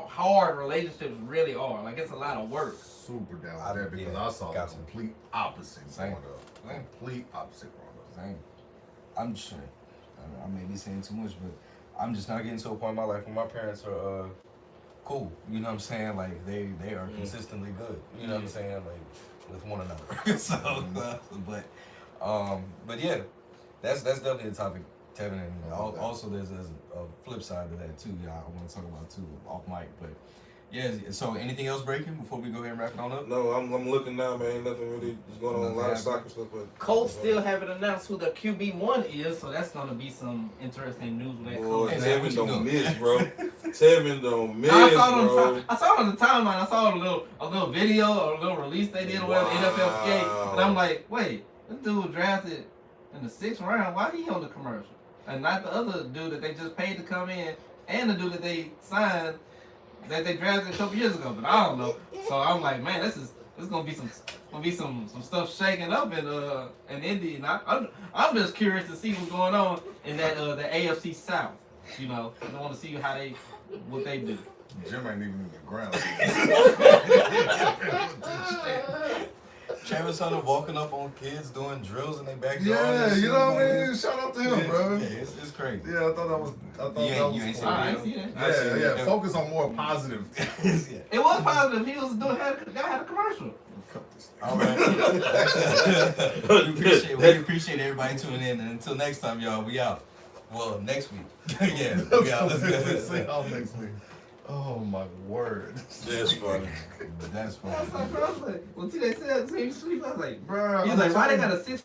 hard relationships really are. Like, it's a lot of work. Super down with that because I saw the complete opposite growing up. Complete opposite growing up. Same. I'm just I may be saying too much, but I'm just not getting to a point in my life where my parents are cool. You know what I'm saying? Like they are consistently good. You know what I'm saying? Like with one another. So, but yeah, that's definitely a topic, Tevin. And also there's a flip side to that too. Yeah, I want to talk about too off mic, but. Yeah, so anything else breaking before we go ahead and wrap it on up? No, I'm looking now, man. Nothing really is going on. A lot of soccer stuff, but Colts still haven't announced who the QB1 is, so that's gonna be some interesting news with that. Boy, Colts. Tevin don't miss, bro. Tevin don't miss, I saw it on the timeline. I saw a little video or a little release they did or whatever, NFLPA, and I'm like, wait, this dude drafted in the 6th round. Why he on the commercial and not the other dude that they just paid to come in and the dude that they signed? That they drafted a couple years ago, but I don't know. So I'm like, man, this gonna be some stuff shaking up in Indy. And I'm just curious to see what's going on in that the AFC South. You know, I want to see what they do. Jim ain't even in the ground. Travis Hunter walking up on kids doing drills in their backyard. Yeah, you know what I mean? Shout out to him, bro. Yeah, it's crazy. Yeah, I thought that was You ain't seen cool. Yeah. Focus on more positive. It was positive. He was had a commercial. All right. we appreciate everybody tuning in, and until next time, y'all, we out. Well, next week. Yeah, we out. See y'all next week. Oh my word. that's funny. That's funny. I was like, well, see, they said same sweet. I was like, Bro, he's like, why they got a 6